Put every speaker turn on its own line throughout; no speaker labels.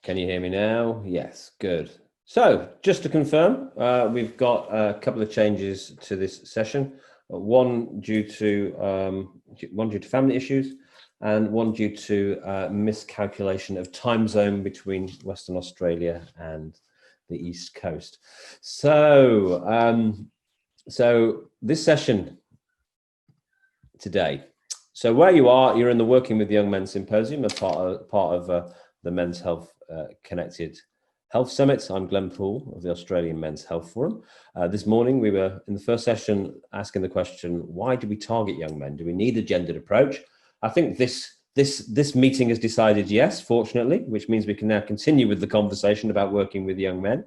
Can you hear me now? Yes, good. So just to confirm, we've got a couple of changes to this session. One due to family issues, and one due to miscalculation of time zone between Western Australia and the East Coast. So, so this session today. So where you are, you're in the Working with Young Men Symposium, a part of the Men's Health Connected Health Summit. I'm Glenn Poole of the Australian Men's Health Forum. This morning we were in the first session asking the question, why do we target young men? Do we need a gendered approach? I think this meeting has decided yes, fortunately, which means we can now continue with the conversation about working with young men.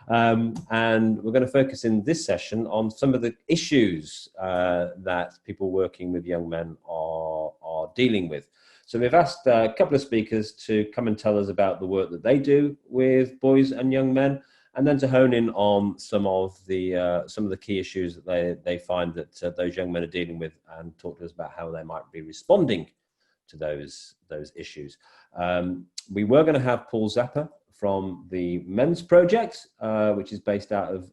And we're going to focus in this session on some of the issues that people working with young men are dealing with. So we've asked a couple of speakers to come and tell us about the work that they do with boys and young men, and then to hone in on some of the key issues that they find that those young men are dealing with, and talk to us about how they might be responding to those issues. We were going to have Paul Zappa from the Men's Project, which is based out of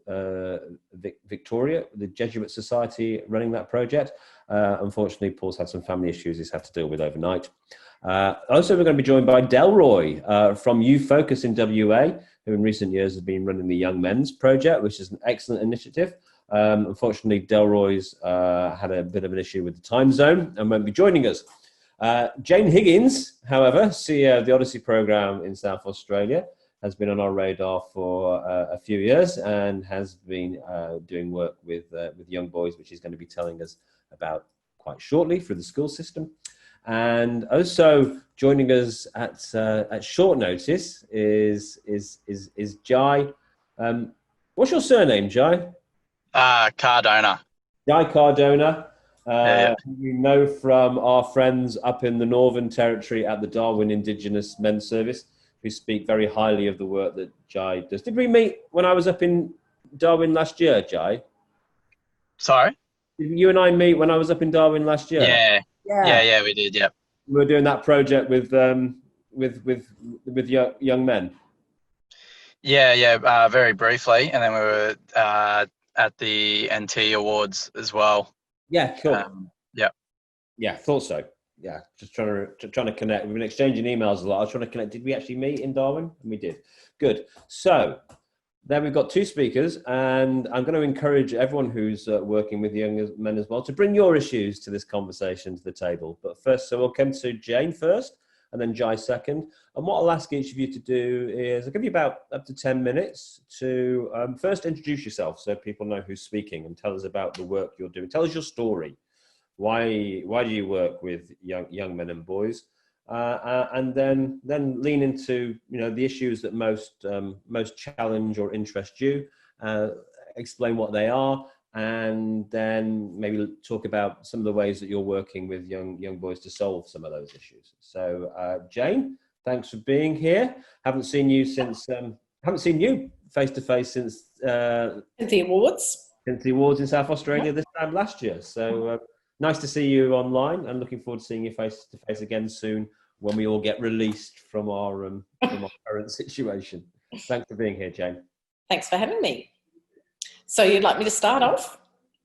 Victoria, the Jesuit Society running that project. Unfortunately, Paul's had some family issues he's had to deal with overnight. Also, we're going to be joined by Delroy from Youth Focus in WA, who in recent years has been running the Young Men's Project, which is an excellent initiative. Unfortunately, Delroy's had a bit of an issue with the time zone and won't be joining us. Jane Higgins, however, CEO of the Odyssey Programme in South Australia, has been on our radar for a few years and has been doing work with young boys, which he's going to be telling us about quite shortly through the school system. And also joining us at short notice is Jai. What's your surname, Jai?
Cardona.
Jai Cardona.
Yeah.
You know from our friends up in the Northern Territory at the Darwin Indigenous Men's Service, who speak very highly of the work that Jai does. Did we meet when I was up in Darwin last year, Jai?
Sorry?
Did you and I meet when I was up in Darwin last year?
Yeah, we did. Yeah,
we were doing that project with young men.
Yeah, very briefly, and then we were at the NT Awards as well.
Yeah, cool.
Yeah,
thought so. Yeah, just trying to connect. We've been exchanging emails a lot. I was trying to connect. Did we actually meet in Darwin? And we did. Good. So then we've got two speakers, and I'm going to encourage everyone who's working with young men as well to bring your issues to this conversation to the table. But first, so we'll come to Jane first, and then Jai second. And what I'll ask each of you to do is I'll give you about up to 10 minutes to first introduce yourself so people know who's speaking, and tell us about the work you're doing. Tell us your story. Why do you work with young men and boys? And then lean into the issues that most challenge or interest you. Explain what they are, and then maybe talk about some of the ways that you're working with young boys to solve some of those issues. So Jane, thanks for being here. Haven't seen you face to face since
the awards.
Since the awards in South Australia this time last year. So nice to see you online, and looking forward to seeing you face to face again soon when we all get released from our current situation. Thanks for being here, Jane.
Thanks for having me. So you'd like me to start off?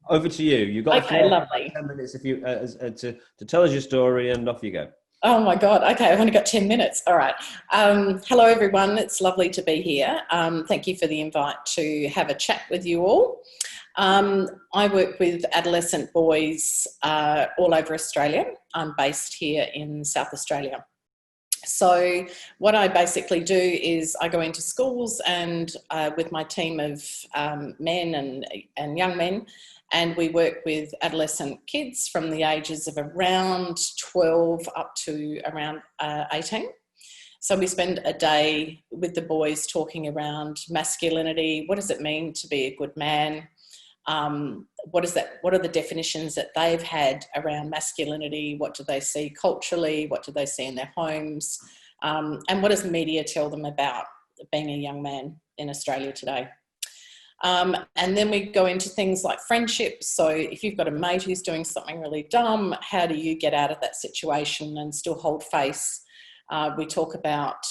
Over to you. You've got
lovely.
10 minutes if you to tell us your story, and off you go.
Oh my God. Okay, I've only got 10 minutes. All right. Hello, everyone. It's lovely to be here. Thank you for the invite to have a chat with you all. I work with adolescent boys all over Australia. I'm based here in South Australia. So what I basically do is I go into schools and with my team of men and young men, and we work with adolescent kids from the ages of around 12 up to around 18. So we spend a day with the boys talking around masculinity. What does it mean to be a good man? What are the definitions that they've had around masculinity? What do they see culturally? What do they see in their homes? And what does media tell them about being a young man in Australia today? And then we go into things like friendships. So if you've got a mate who's doing something really dumb, how do you get out of that situation and still hold face? We talk about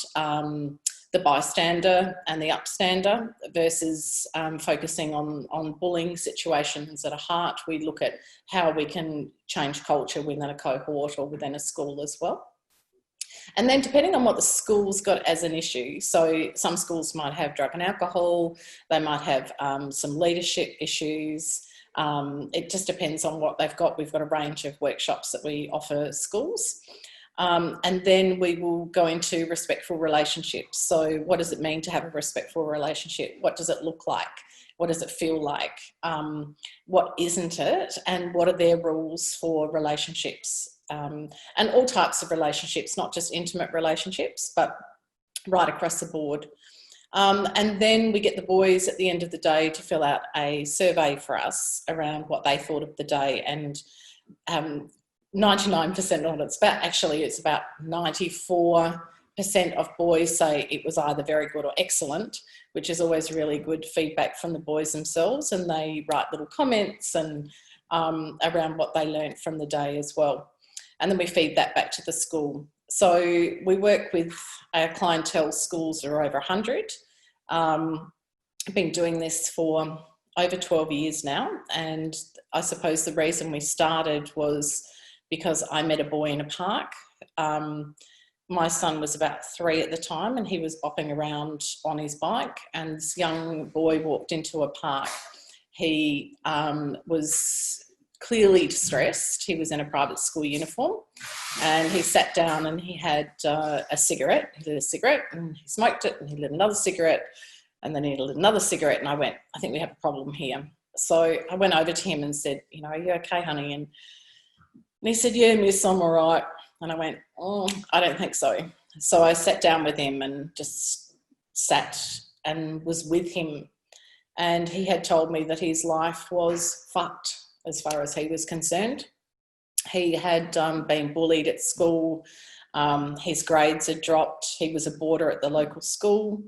the bystander and the upstander versus focusing on bullying situations at a heart. We look at how we can change culture within a cohort or within a school as well. And then depending on what the school's got as an issue, so some schools might have drug and alcohol, they might have some leadership issues. It just depends on what they've got. We've got a range of workshops that we offer schools. And then we will go into respectful relationships. So what does it mean to have a respectful relationship? What does it look like? What does it feel like? What isn't it? And what are their rules for relationships? And all types of relationships, not just intimate relationships, but right across the board. And then we get the boys at the end of the day to fill out a survey for us around what they thought of the day. And 99% on it's about 94% of boys say it was either very good or excellent, which is always really good feedback from the boys themselves, and they write little comments and around what they learned from the day as well. And then we feed that back to the school. So we work with our clientele schools that are over 100. I've been doing this for over 12 years now, and I suppose the reason we started was because I met a boy in a park. My son was about 3 at the time, and he was bopping around on his bike, and this young boy walked into a park. He was clearly distressed. He was in a private school uniform, and he sat down and he had a cigarette. He lit a cigarette and he smoked it, and he lit another cigarette, and then he lit another cigarette, and I went, I think we have a problem here. So I went over to him and said, you know, are you okay, honey? And he said, yeah, miss, I'm all right. And I went, oh, I don't think so. So I sat down with him and just sat and was with him. And he had told me that his life was fucked as far as he was concerned. He had been bullied at school. His grades had dropped. He was a boarder at the local school.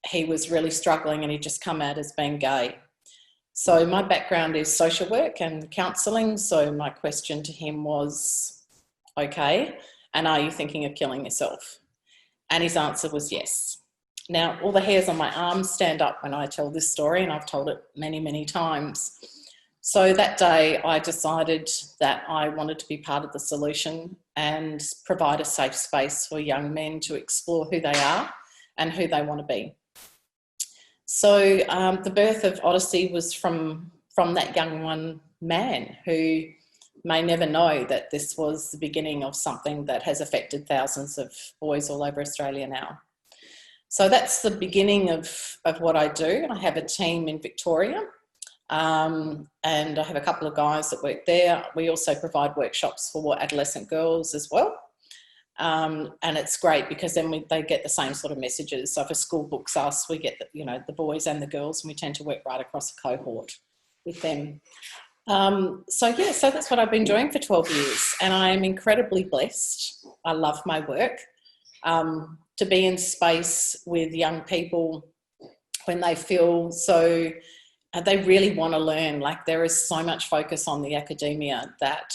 He was really struggling, and he'd just come out as being gay. So my background is social work and counselling. So my question to him was, okay, and are you thinking of killing yourself? And his answer was yes. Now, all the hairs on my arms stand up when I tell this story, and I've told it many, many times. So that day I decided that I wanted to be part of the solution and provide a safe space for young men to explore who they are and who they want to be. So the birth of Odyssey was from that young man who may never know that this was the beginning of something that has affected thousands of boys all over Australia now. So that's the beginning of what I do. I have a team in Victoria, and I have a couple of guys that work there. We also provide workshops for adolescent girls as well. And it's great because then they get the same sort of messages. So if a school books us, we get the boys and the girls, and we tend to work right across the cohort with them. So that's what I've been doing for 12 years, and I'm incredibly blessed. I love my work. To be in space with young people when they feel so, they really want to learn. Like, there is so much focus on the academia that,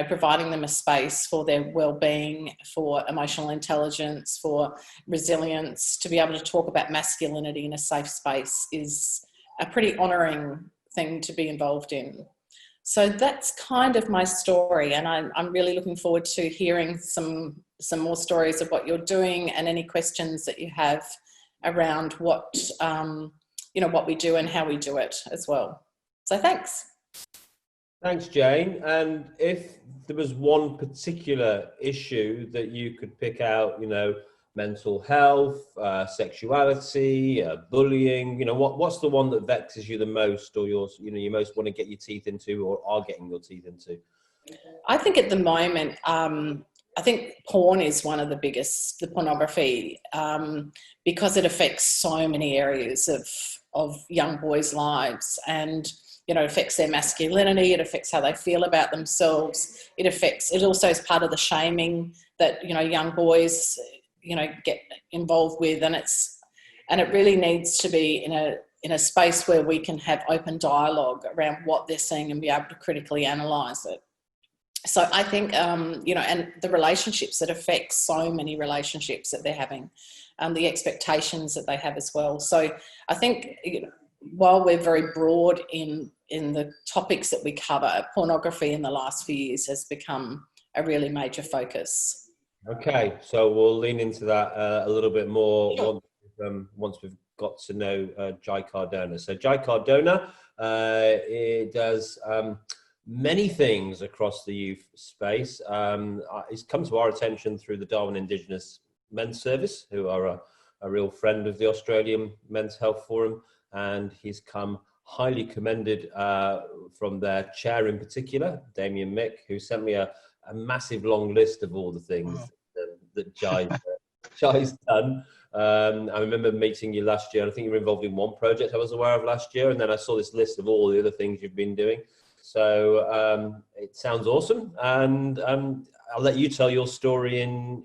providing them a space for their well-being, for emotional intelligence, for resilience, to be able to talk about masculinity in a safe space is a pretty honouring thing to be involved in. So that's kind of my story, and I'm really looking forward to hearing some more stories of what you're doing and any questions that you have around what we do and how we do it as well. So thanks.
Thanks, Jane. And if there was one particular issue that you could pick out, mental health, sexuality, bullying, what's the one that vexes you the most, or you most want to get your teeth into, or are getting your teeth into?
I think at the moment, I think porn is one of the biggest, the pornography, because it affects so many areas of young boys' lives, and it affects their masculinity, it affects how they feel about themselves, it also is part of the shaming that young boys get involved with, and it really needs to be in a space where we can have open dialogue around what they're seeing and be able to critically analyse it. So I think, and the relationships that affect so many relationships that they're having, the expectations that they have as well. So I think, while we're very broad in the topics that we cover, pornography in the last few years has become a really major focus.
Okay, so we'll lean into that a little bit more
Sure.
once we've got to know Jai Cardona. So Jai Cardona, it does many things across the youth space. It's come to our attention through the Darwin Indigenous Men's Service, who are a real friend of the Australian Men's Health Forum, and he's come highly commended from their chair in particular, Damien Mick, who sent me a massive long list of all the things that Jai's done. I remember meeting you last year, and I think you were involved in one project I was aware of last year, and then I saw this list of all the other things you've been doing. So it sounds awesome, and I'll let you tell your story in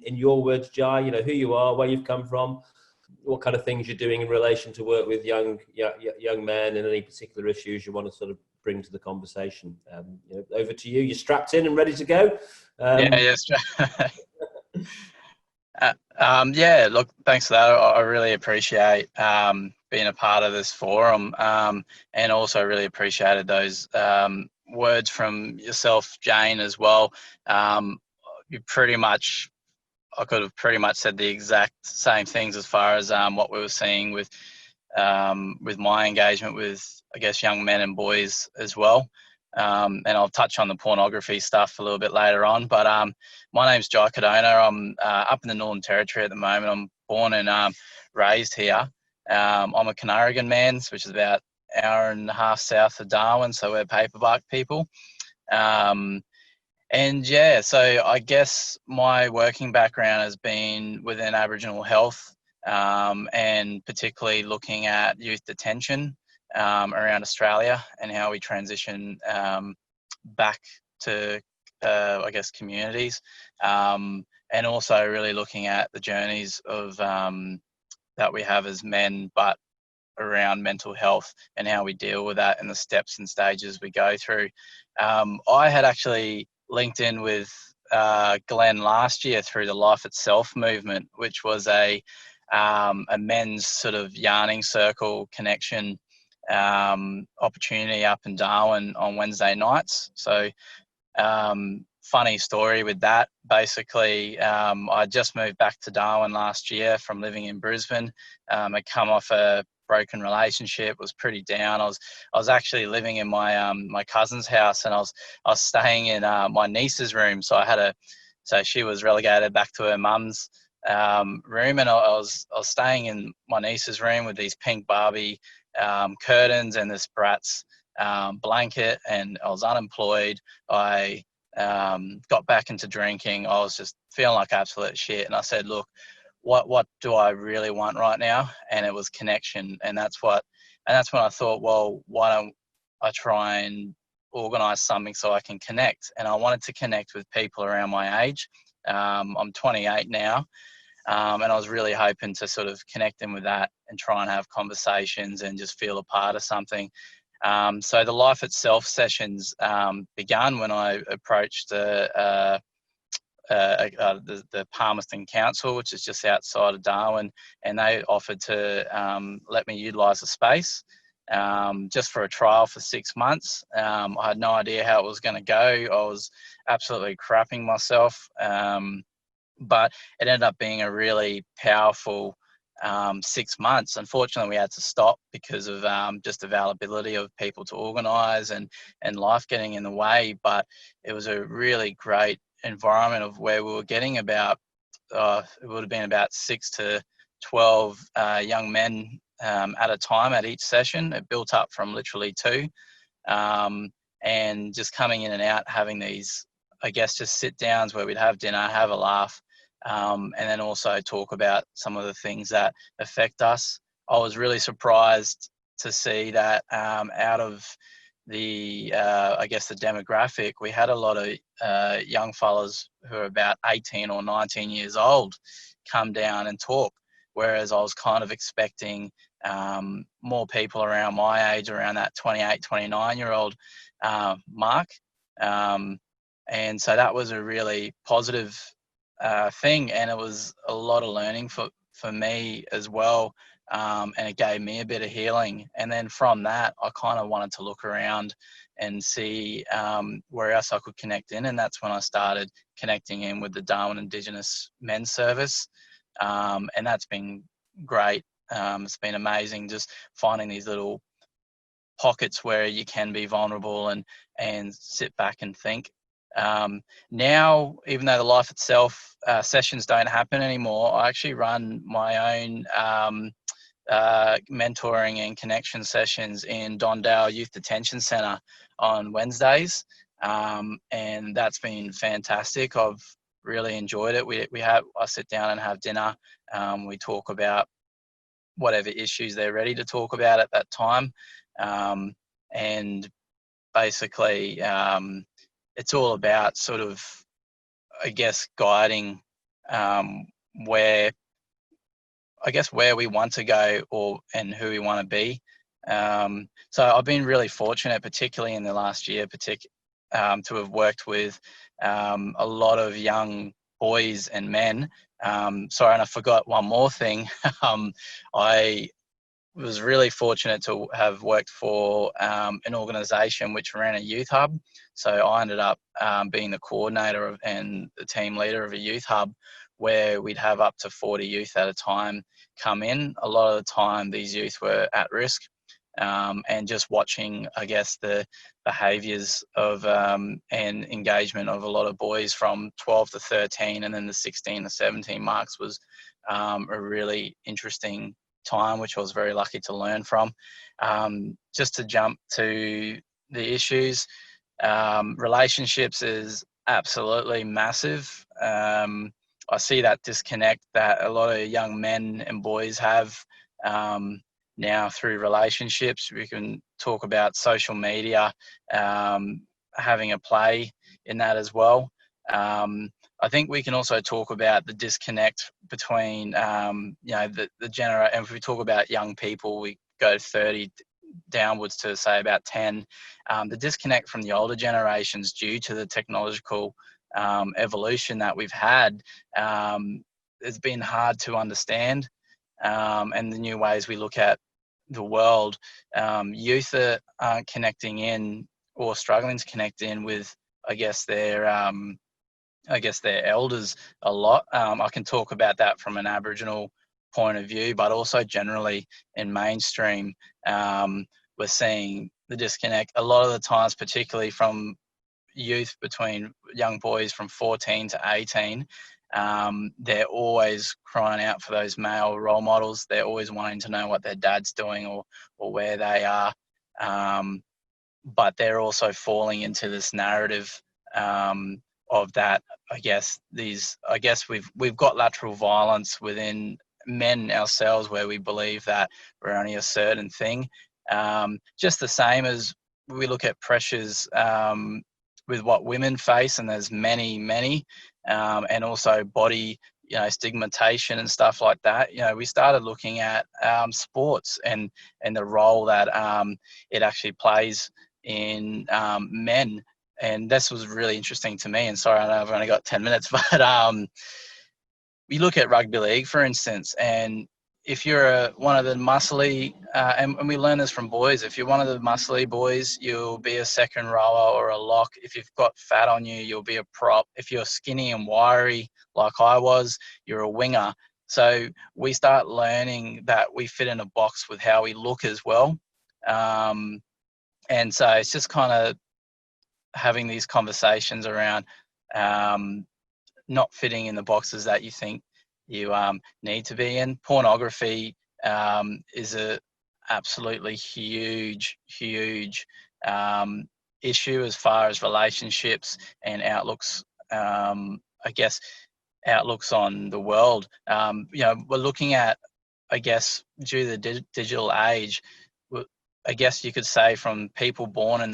your words, Jai. You know, who you are, where you've come from, what kind of things you're doing in relation to work with young men, and any particular issues you want to sort of bring to the conversation. Over to you. You're strapped in and ready to go.
Yes. Yeah, look, thanks for that. I really appreciate being a part of this forum, and also really appreciated those words from yourself, Jane, as well. You pretty much, I could have pretty much said the exact same things as far as what we were seeing with my engagement with, I guess, young men and boys as well. And I'll touch on the pornography stuff a little bit later on. But my name's Jai Cardona. I'm up in the Northern Territory at the moment. I'm born and raised here. I'm a Canarigan man, which is about an hour and a half south of Darwin, so we're paperbark people. And yeah, so I guess my working background has been within Aboriginal health, and particularly looking at youth detention around Australia and how we transition back to, I guess, communities, and also really looking at the journeys of that we have as men, but around mental health and how we deal with that and the steps and stages we go through. I had actually linked in with Glenn last year through the Life Itself movement, which was a men's sort of yarning circle connection opportunity up in Darwin on Wednesday nights. So funny story with that. Basically, I just moved back to Darwin last year from living in Brisbane. I come off a broken relationship, was pretty down. I was actually living in my my cousin's house, and I was staying in my niece's room. So she was relegated back to her mum's room, and I was staying in my niece's room with these pink Barbie curtains and this Bratz blanket, and I was unemployed. I got back into drinking. I was just feeling like absolute shit, and I said, look, what do I really want right now? And it was connection. And that's when I thought, well, why don't I try and organize something so I can connect? And I wanted to connect with people around my age. I'm 28 now, and I was really hoping to sort of connect them with that and try and have conversations and just feel a part of something. So the Life Itself sessions began when I approached the Palmerston Council, which is just outside of Darwin, and they offered to let me utilise the space just for a trial for 6 months. I had no idea how it was going to go. I was absolutely crapping myself, but it ended up being a really powerful 6 months. Unfortunately, we had to stop because of just availability of people to organise and life getting in the way. But it was a really great environment of where we were getting about, it would have been about 6 to 12 young men at a time at each session. It built up from literally 2, and just coming in and out, having these, I guess, just sit downs where we'd have dinner, have a laugh, and then also talk about some of the things that affect us. I was really surprised to see that out of the, I guess, the demographic, we had a lot of young fellas who are about 18 or 19 years old come down and talk, whereas I was kind of expecting more people around my age, around that 28, 29-year-old mark. And so that was a really positive thing, and it was a lot of learning for me as well. And it gave me a bit of healing. And then from that, I kind of wanted to look around and see where else I could connect in. And that's when I started connecting in with the Darwin Indigenous Men's Service. And that's been great. It's been amazing just finding these little pockets where you can be vulnerable and sit back and think. Now, even though the Life Itself sessions don't happen anymore, I actually run my own mentoring and connection sessions in Dondale Youth Detention Centre on Wednesdays, and that's been fantastic. I've really enjoyed it. I sit down and have dinner. We talk about whatever issues they're ready to talk about at that time, and basically it's all about sort of, I guess, guiding where we want to go and who we want to be. So I've been really fortunate, particularly in the last year, to have worked with a lot of young boys and men. Sorry, and I forgot one more thing. I was really fortunate to have worked for an organisation which ran a youth hub. So I ended up being the coordinator and the team leader of a youth hub where we'd have up to 40 youth at a time come in. A lot of the time these youth were at risk, and just watching, I guess, the behaviours of and engagement of a lot of boys from 12 to 13 and then the 16 to 17 marks was a really interesting time, which I was very lucky to learn from. Just to jump to the issues, relationships is absolutely massive. I see that disconnect that a lot of young men and boys have now through relationships. We can talk about social media having a play in that as well. I think we can also talk about the disconnect between, the generation. And if we talk about young people, we go 30 downwards to say about 10. The disconnect from the older generations due to the technological evolution that we've had has been hard to understand, and the new ways we look at the world. Youth aren't connecting in or struggling to connect in with, I guess, their elders a lot. I can talk about that from an Aboriginal point of view, but also generally in mainstream, we're seeing the disconnect a lot of the times, particularly from youth between young boys from 14 to 18. They're always crying out for those male role models. They're always wanting to know what their dad's doing or where they are. But they're also falling into this narrative of that. I guess we've got lateral violence within men ourselves, where we believe that we're only a certain thing. Just the same as we look at pressures with what women face, and there's many, and also body, stigmatization and stuff like that. We started looking at sports and the role that it actually plays in men. And this was really interesting to me. And sorry, I know I've only got 10 minutes, but we look at rugby league, for instance, and if you're one of the muscly, and we learn this from boys, if you're one of the muscly boys, you'll be a second rower or a lock. If you've got fat on you, you'll be a prop. If you're skinny and wiry, like I was, you're a winger. So we start learning that we fit in a box with how we look as well. And so it's just kind of having these conversations around not fitting in the boxes that you think you need to be in. Pornography is a absolutely huge issue as far as relationships and outlooks, outlooks on the world. We're looking at, I guess, due to the digital age, I guess you could say from people born in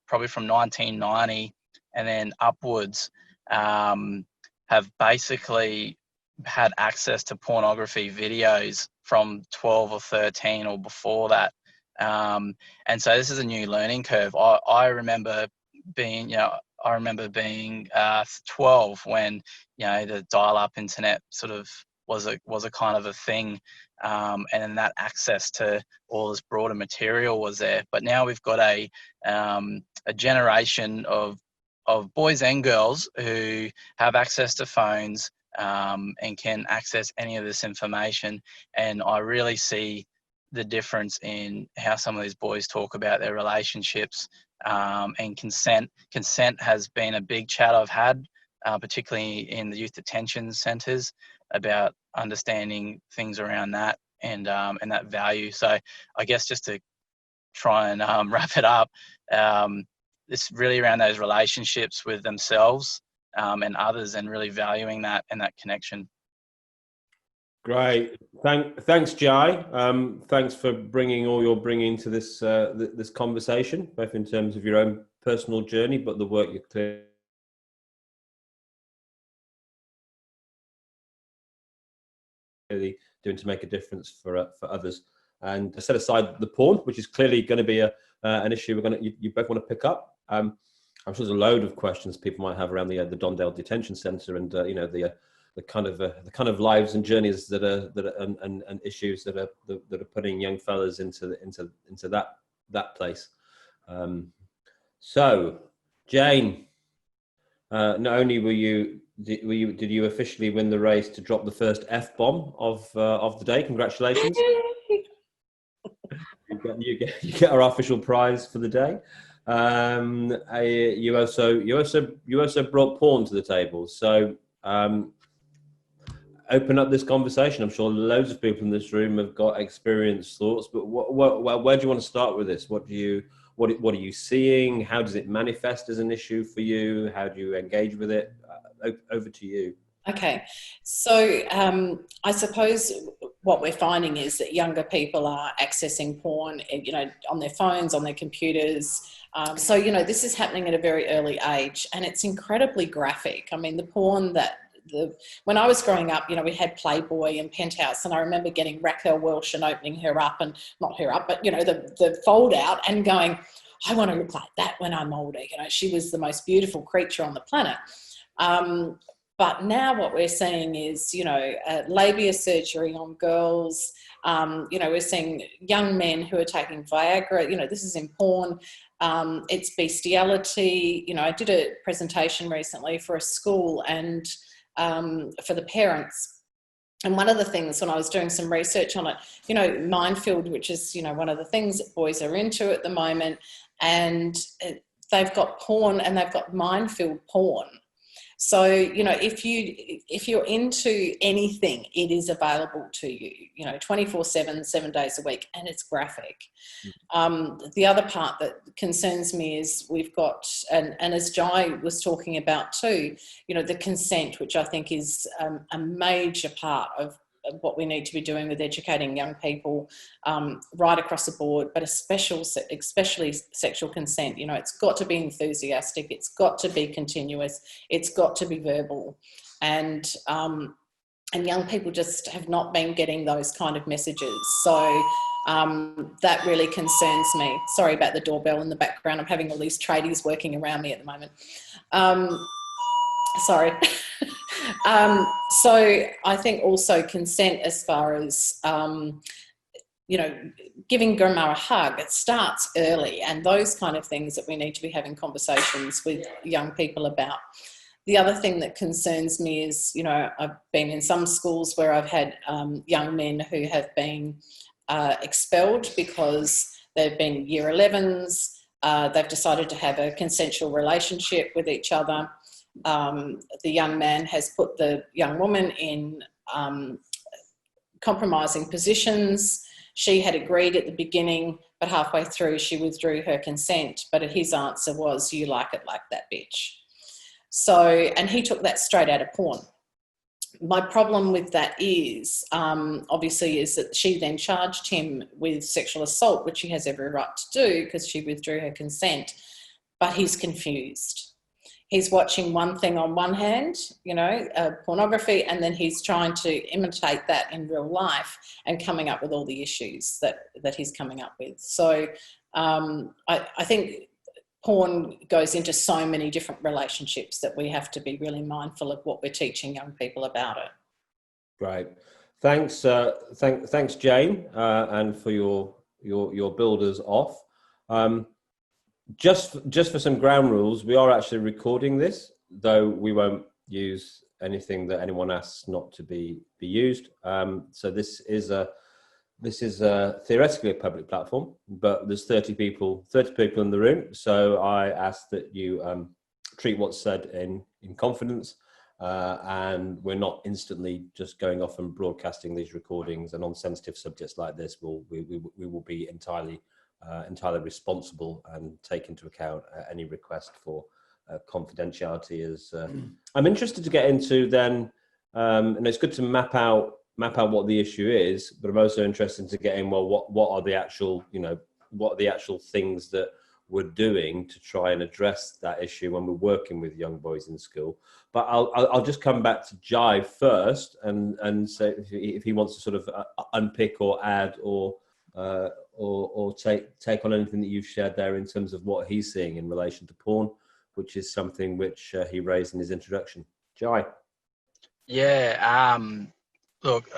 probably from 1990 and then upwards, have basically had access to pornography videos from 12 or 13 or before that. And so this is a new learning curve. I remember being, I remember being 12 when, you know, the dial-up internet sort of was a kind of a thing, and then that access to all this broader material was there. But now we've got a generation of boys and girls who have access to phones, and can access any of this information. And I really see the difference in how some of these boys talk about their relationships, and consent. Consent has been a big chat I've had, particularly in the youth detention centres, about understanding things around that, and that value. So I guess just to try and wrap it up, it's really around those relationships with themselves, and others, and really valuing that and that connection.
Great. Thanks, Jai. Thanks for bringing all you're bringing to this this conversation, both in terms of your own personal journey, but the work you're clearly doing to make a difference for others. And set aside the porn, which is clearly going to be an issue you both want to pick up. I'm sure there's a load of questions people might have around the Dondale Detention Centre, and you know, the kind of lives and journeys that are and issues that are putting young fellas into that place. So, Jane, not only did you officially win the race to drop the first F-bomb of the day. Congratulations! you get our official prize for the day. You also brought porn to the table. So open up this conversation. I'm sure loads of people in this room have got experienced thoughts, but where do you want to start with this? What are you seeing? How does it manifest as an issue for you? How do you engage with it? Over to you.
Okay, so I suppose what we're finding is that younger people are accessing porn, you know, on their phones, on their computers. So, you know, this is happening at a very early age, and it's incredibly graphic. I mean, the porn when I was growing up, you know, we had Playboy and Penthouse, and I remember getting Raquel Welch and opening her up, and not her up, but, you know, the fold out, and going, I want to look like that when I'm older. You know, she was the most beautiful creature on the planet. But now what we're seeing is, you know, labia surgery on girls. You know, we're seeing young men who are taking Viagra. You know, this is in porn. It's bestiality. You know, I did a presentation recently for a school and for the parents. And one of the things when I was doing some research on it, you know, minefield, which is, you know, one of the things that boys are into at the moment, and they've got porn and they've got minefield porn. So, you know, if you're into anything, it is available to you, you know, 24/7, 7 days a week, and it's graphic. The other part that concerns me is we've got, and as Jai was talking about too, you know, the consent, which I think is a major part of what we need to be doing with educating young people right across the board, but especially sexual consent. You know, it's got to be enthusiastic, it's got to be continuous, it's got to be verbal, and young people just have not been getting those kind of messages. So that really concerns me. Sorry about the doorbell in the background. I'm having all these tradies working around me at the moment. Sorry. So I think also consent as far as, you know, giving grandma a hug, it starts early, and those kind of things that we need to be having conversations with young people about. The other thing that concerns me is, you know, I've been in some schools where I've had young men who have been expelled because they've been year 11s, they've decided to have a consensual relationship with each other. The young man has put the young woman in compromising positions. She had agreed at the beginning, but halfway through she withdrew her consent. But his answer was, "You like it like that, bitch." So, and he took that straight out of porn. My problem with that is, obviously, is that she then charged him with sexual assault, which she has every right to do because she withdrew her consent. But he's confused. He's watching one thing on one hand, you know, pornography, and then he's trying to imitate that in real life and coming up with all the issues that he's coming up with. So I think porn goes into so many different relationships that we have to be really mindful of what we're teaching young people about it.
Right. Thanks, thanks, Jane, and for your builders off. Just for some ground rules, we are actually recording this, though we won't use anything that anyone asks not to be used. So this is theoretically a public platform, but there's 30 people in the room. So I ask that you treat what's said in confidence, and we're not instantly just going off and broadcasting these recordings. And on sensitive subjects like this, we will be entirely responsible and take into account any request for confidentiality. As I'm interested to get into then, and it's good to map out what the issue is, but I'm also interested to get in, well, what are the actual things that we're doing to try and address that issue when we're working with young boys in school. But I'll just come back to Jai first and say if he wants to sort of unpick or add or take on anything that you've shared there in terms of what he's seeing in relation to porn, which is something which he raised in his introduction. Jai.
Yeah, look,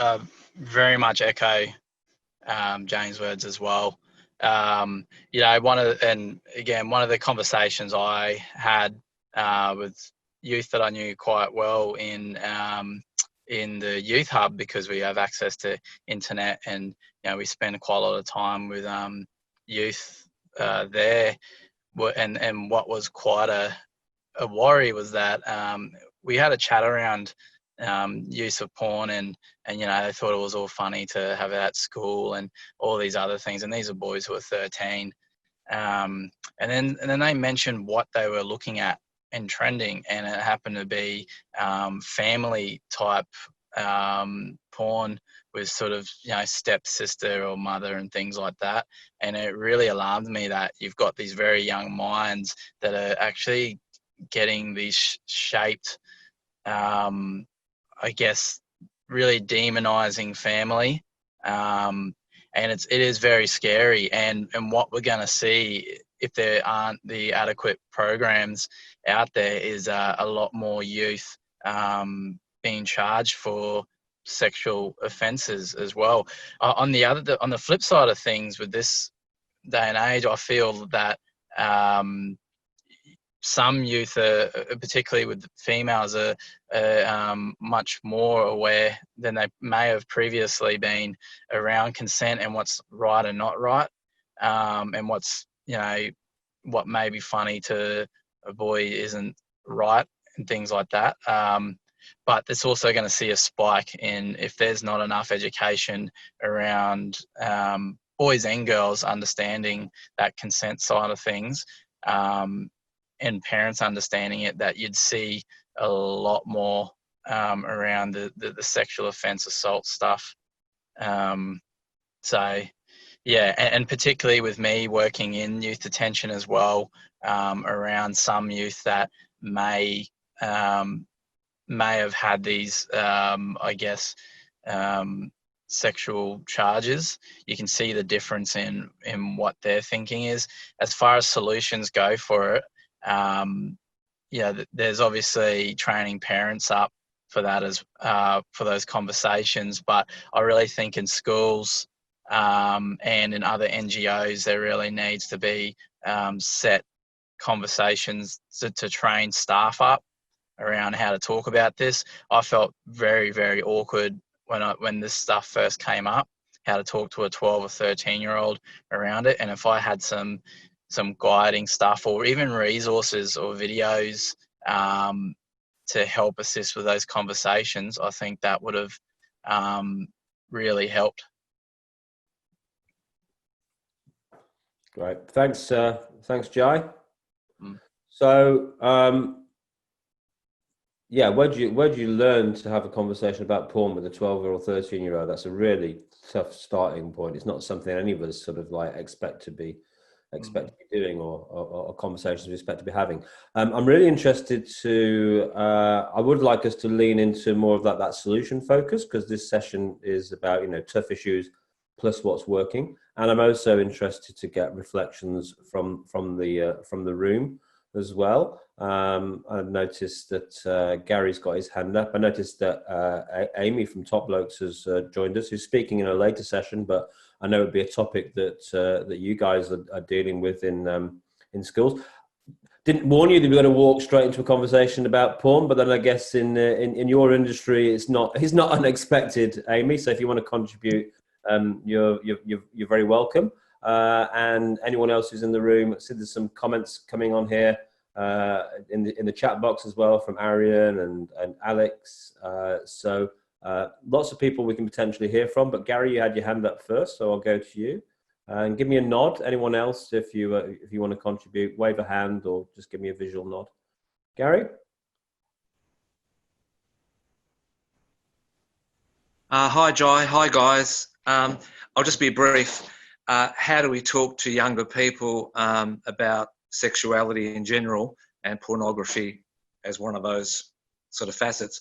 very much echo Jane's words as well. One of the conversations I had with youth that I knew quite well in the youth hub, because we have access to internet, and we spend quite a lot of time with youth there. And what was quite a worry was that we had a chat around use of porn, and they thought it was all funny to have it at school and all these other things. And these are boys who are 13. And then they mentioned what they were looking at and trending, and it happened to be family type porn with sort of stepsister or mother and things like that. And it really alarmed me that you've got these very young minds that are actually getting these shaped, I guess, really demonizing family, and it is very scary. And what we're going to see, if there aren't the adequate programs out there, is a lot more youth being charged for sexual offences as well. On the flip side of things, with this day and age, I feel that some youth, particularly with females, are much more aware than they may have previously been around consent and what's right and not right, and what's what may be funny to a boy isn't right, and things like that. But it's also going to see a spike in, if there's not enough education around boys and girls understanding that consent side of things, and parents understanding it, that you'd see a lot more around the sexual offence assault stuff. So yeah, and particularly with me working in youth detention as well, around some youth that may have had these sexual charges, you can see the difference in what their thinking is. As far as solutions go for it, there's obviously training parents up for that, as for those conversations. But I really think in schools and in other NGOs, there really needs to be set conversations to train staff up around how to talk about this. I felt very, very awkward when this stuff first came up, how to talk to a 12 or 13-year-old around it. And if I had some guiding stuff, or even resources or videos to help assist with those conversations, I think that would have really helped.
Great, thanks, Jai. So, where do you learn to have a conversation about porn with a 12 or 13-year-old? That's a really tough starting point. It's not something any of us sort of like expect to be doing, or conversations we expect to be having. I'm really interested to, I would like us to lean into more of that solution focus, because this session is about, tough issues, plus what's working. And I'm also interested to get reflections from the room as well. I've noticed that Gary's got his hand up. I noticed that Amy from Top Blokes has joined us, who's speaking in a later session, but I know it would be a topic that that you guys are dealing with in schools. Didn't warn you that we're going to walk straight into a conversation about porn, but then I guess in your industry, it's not unexpected, Amy. So if you want to contribute, you're very welcome. And anyone else who's in the room, I see there's some comments coming on here in the chat box as well from Arian and Alex. So lots of people we can potentially hear from. But Gary, you had your hand up first, so I'll go to you. And give me a nod. Anyone else, if you want to contribute, wave a hand or just give me a visual nod. Gary?
Hi, Jai. Hi, guys. I'll just be brief. How do we talk to younger people about sexuality in general and pornography as one of those sort of facets?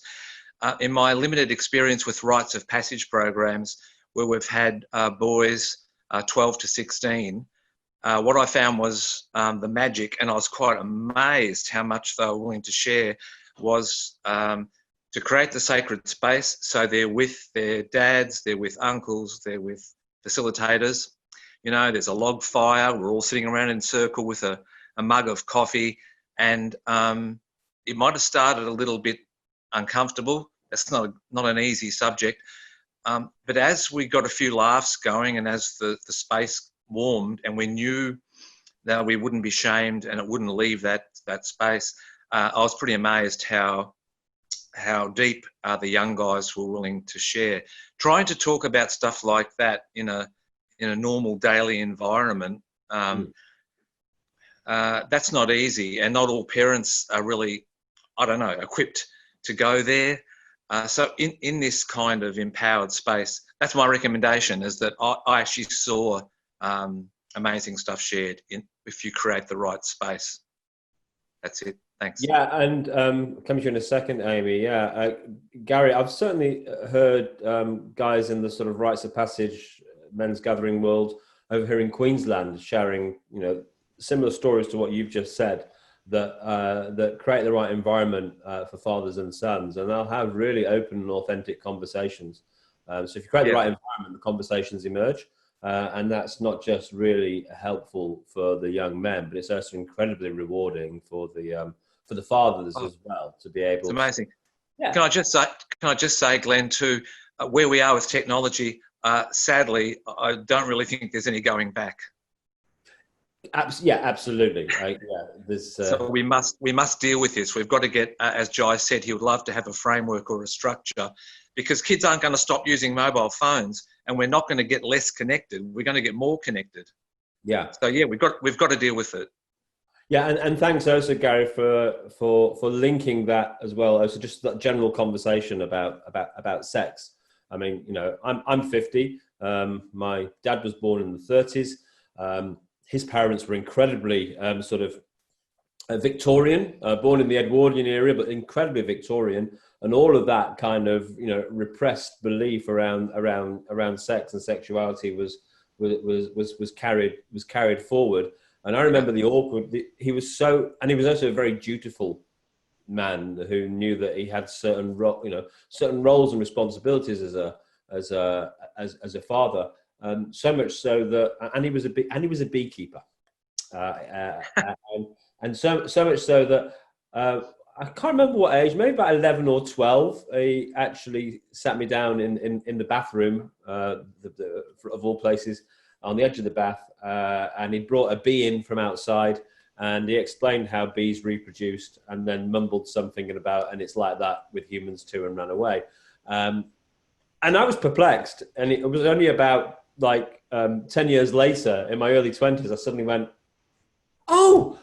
In my limited experience with rites of passage programs, where we've had boys 12 to 16, what I found was the magic, and I was quite amazed how much they were willing to share, was to create the sacred space. So they're with their dads, they're with uncles, they're with facilitators. You know, there's a log fire, we're all sitting around in a circle with a mug of coffee, and it might have started a little bit uncomfortable. That's not an easy subject. But as we got a few laughs going and as the space warmed and we knew that we wouldn't be shamed and it wouldn't leave that space, I was pretty amazed how deep the young guys were willing to share. Trying to talk about stuff like that in a normal daily environment, that's not easy, and not all parents are really, equipped to go there. So in this kind of empowered space, that's my recommendation, is that I actually saw amazing stuff shared if you create the right space. That's it. Thanks.
Yeah, and coming to you in a second, Amy. Yeah, Gary, I've certainly heard guys in the sort of rites of passage men's gathering world over here in Queensland sharing, similar stories to what you've just said, that create the right environment for fathers and sons, and they'll have really open and authentic conversations. So if you create the right environment, the conversations emerge, and that's not just really helpful for the young men, but it's also incredibly rewarding for the fathers as well to be able.
It's amazing.
Yeah.
Can I just say, Glenn, too, where we are with technology, sadly, I don't really think there's any going back.
Yeah, absolutely.
So we must deal with this. We've got to get, as Jai said, he would love to have a framework or a structure, because kids aren't going to stop using mobile phones, and we're not going to get less connected. We're going to get more connected.
Yeah.
So yeah, we've got to deal with it.
Yeah, and thanks also, Gary, for linking that as well. So just that general conversation about sex. I mean, I'm 50. My dad was born in the 30s. His parents were incredibly Victorian, born in the Edwardian era, but incredibly Victorian, and all of that kind of repressed belief around sex and sexuality was carried forward. And I remember he was also a very dutiful man who knew that he had certain roles and responsibilities as a father. So much so that, and he was a beekeeper, and so much so that I can't remember what age, maybe about 11 or 12. He actually sat me down in the bathroom, of all places, on the edge of the bath, and he brought a bee in from outside, and he explained how bees reproduced, and then mumbled something about, and it's like that with humans too, and ran away. And I was perplexed, and it was only about 10 years later, in my early 20s, I suddenly went, oh,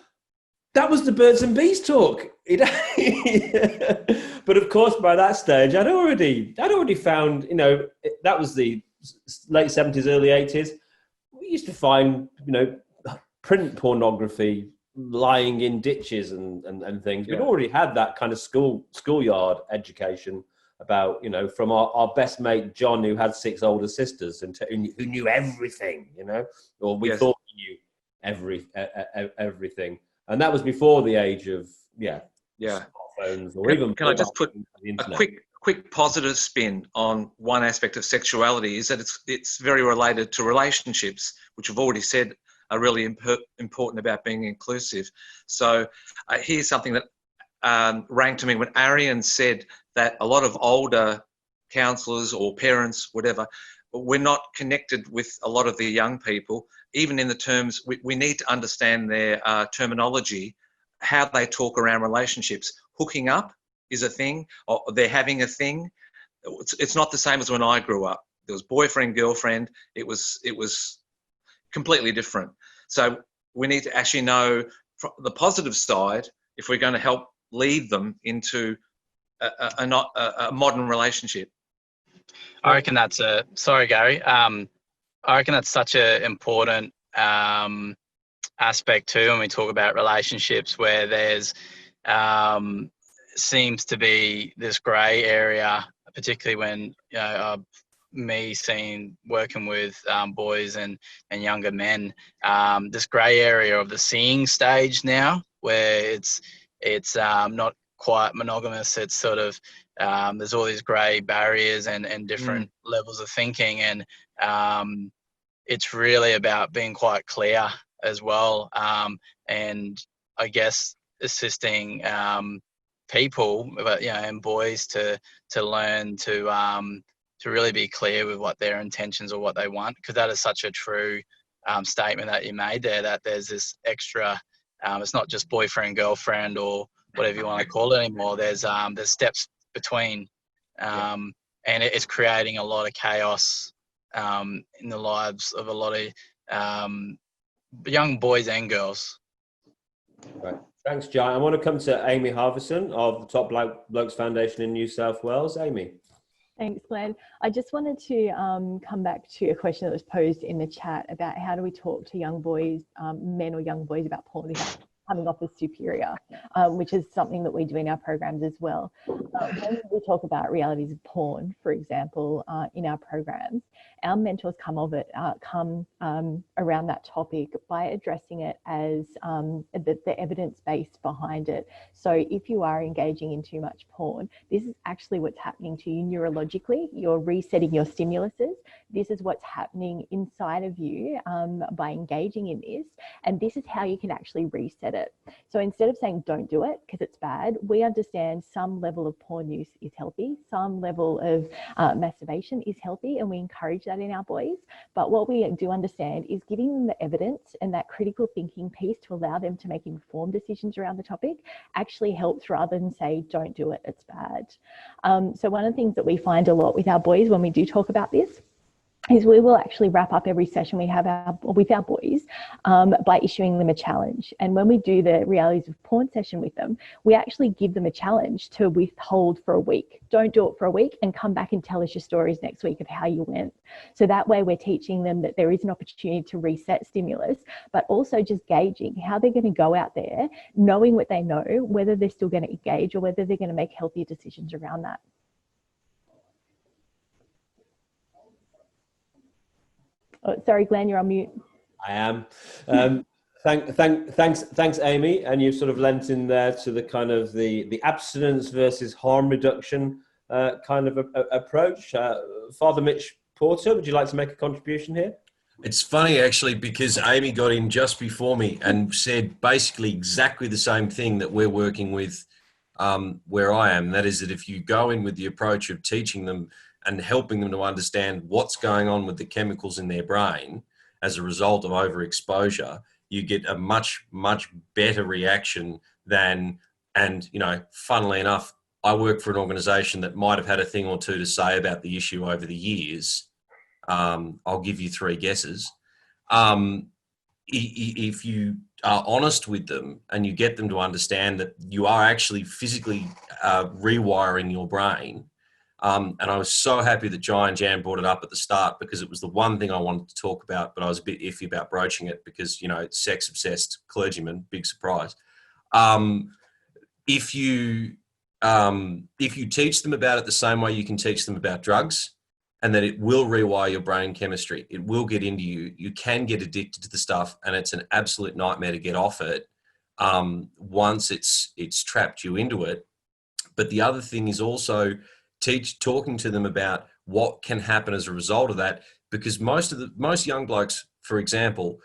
that was the birds and bees talk. But of course, by that stage, I'd already found, that was the late 70s, early 80s. We used to find, print pornography lying in ditches and things. We'd already had that kind of schoolyard education about, you know, from our best mate John, who had 6 older sisters and who knew everything, you know, or we
Yes.
thought he knew everything, and that was before the age of smartphones or even.
Can I just put
the
a
internet.
quick positive spin on one aspect of sexuality? Is that it's very related to relationships, which I've already said are really important about being inclusive. So here's something that rang to me when Arian said that a lot of older counsellors or parents, whatever, we're not connected with a lot of the young people, even in the terms, we need to understand their terminology, how they talk around relationships. Hooking up is a thing, or they're having a thing. It's not the same as when I grew up. There was boyfriend, girlfriend. It was completely different. So we need to actually know from the positive side if we're going to help lead them into a modern relationship.
I reckon that's sorry, Gary. I reckon that's such an important aspect too when we talk about relationships, where there's seems to be this grey area, particularly when, you know, me working with boys and younger men, this grey area of the seeing stage now, where it's not quite monogamous. It's sort of there's all these grey barriers and different levels of thinking, and it's really about being quite clear as well, and I guess assisting people, but, you know, and boys to learn to really be clear with what their intentions or what they want, because that is such a true statement that you made there, that there's this extra, it's not just boyfriend, girlfriend, or whatever you want to call it anymore. There's steps between, and it's creating a lot of chaos in the lives of a lot of young boys and girls.
Right. Thanks, Jai. I want to come to Amy Harvison of the Top Blokes Foundation in New South Wales. Amy.
Thanks, Glenn. I just wanted to come back to a question that was posed in the chat about how do we talk to young boys, men or young boys, about porn without coming off as superior, which is something that we do in our programs as well. When we talk about realities of porn, for example, in our programs, our mentors come around that topic by addressing it as the evidence base behind it. So if you are engaging in too much porn, this is actually what's happening to you neurologically. You're resetting your stimuluses. This is what's happening inside of you by engaging in this. And this is how you can actually reset it. So instead of saying don't do it because it's bad, we understand some level of porn use is healthy, some level of masturbation is healthy, and we encourage that in our boys. But what we do understand is giving them the evidence and that critical thinking piece to allow them to make informed decisions around the topic actually helps, rather than say don't do it, it's bad. So one of the things that we find a lot with our boys when we do talk about this is we will actually wrap up every session we have with our boys by issuing them a challenge. And when we do the realities of porn session with them, we actually give them a challenge to withhold for a week. Don't do it for a week and come back and tell us your stories next week of how you went. So that way we're teaching them that there is an opportunity to reset stimulus, but also just gauging how they're going to go out there, knowing what they know, whether they're still going to engage or whether they're going to make healthier decisions around that. Oh, sorry, Glenn, you're on mute.
I am. Thanks, Amy. And you've sort of lent in there to the kind of the abstinence versus harm reduction kind of approach. Father Mitch Porter, would you like to make a contribution here?
It's funny, actually, because Amy got in just before me and said basically exactly the same thing that we're working with where I am. That is that if you go in with the approach of teaching them and helping them to understand what's going on with the chemicals in their brain as a result of overexposure, you get a much, much better reaction than, and, you know, funnily enough, I work for an organization that might have had a thing or two to say about the issue over the years. I'll give you 3 guesses. If you are honest with them and you get them to understand that you are actually physically rewiring your brain, and I was so happy that Jai and Jan brought it up at the start, because it was the one thing I wanted to talk about, but I was a bit iffy about broaching it because, you know, sex-obsessed clergyman, big surprise. If you if you teach them about it the same way you can teach them about drugs, and that it will rewire your brain chemistry, it will get into you. You can get addicted to the stuff, and it's an absolute nightmare to get off it once it's trapped you into it. But the other thing is also talking to them about what can happen as a result of that, because most young blokes, for example,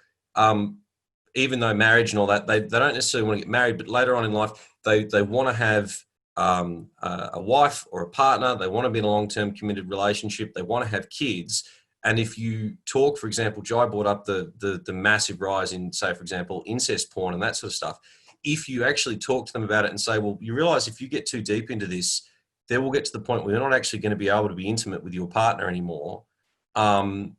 even though marriage and all that, they don't necessarily want to get married, but later on in life, they want to have a wife or a partner. They want to be in a long-term committed relationship. They want to have kids. And if you talk, for example, Jai brought up the massive rise in, say, for example, incest porn and that sort of stuff. If you actually talk to them about it and say, well, you realize if you get too deep into this, they will get to the point where you're not actually going to be able to be intimate with your partner anymore. And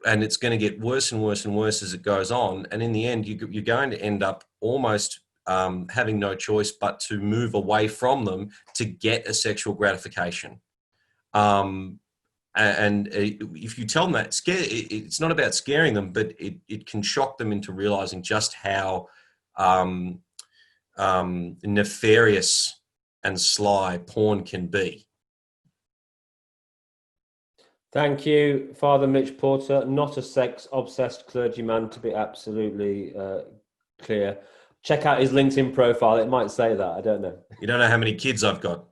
it's going to get worse and worse and worse as it goes on. And in the end, you're going to end up almost having no choice but to move away from them to get a sexual gratification. And if you tell them that, it's not about scaring them, but it can shock them into realizing just how nefarious and sly porn can be.
Thank you, Father Mitch Porter. Not a sex-obsessed clergyman, to be absolutely clear. Check out his LinkedIn profile. It might say that. I don't know.
You don't know how many kids I've got.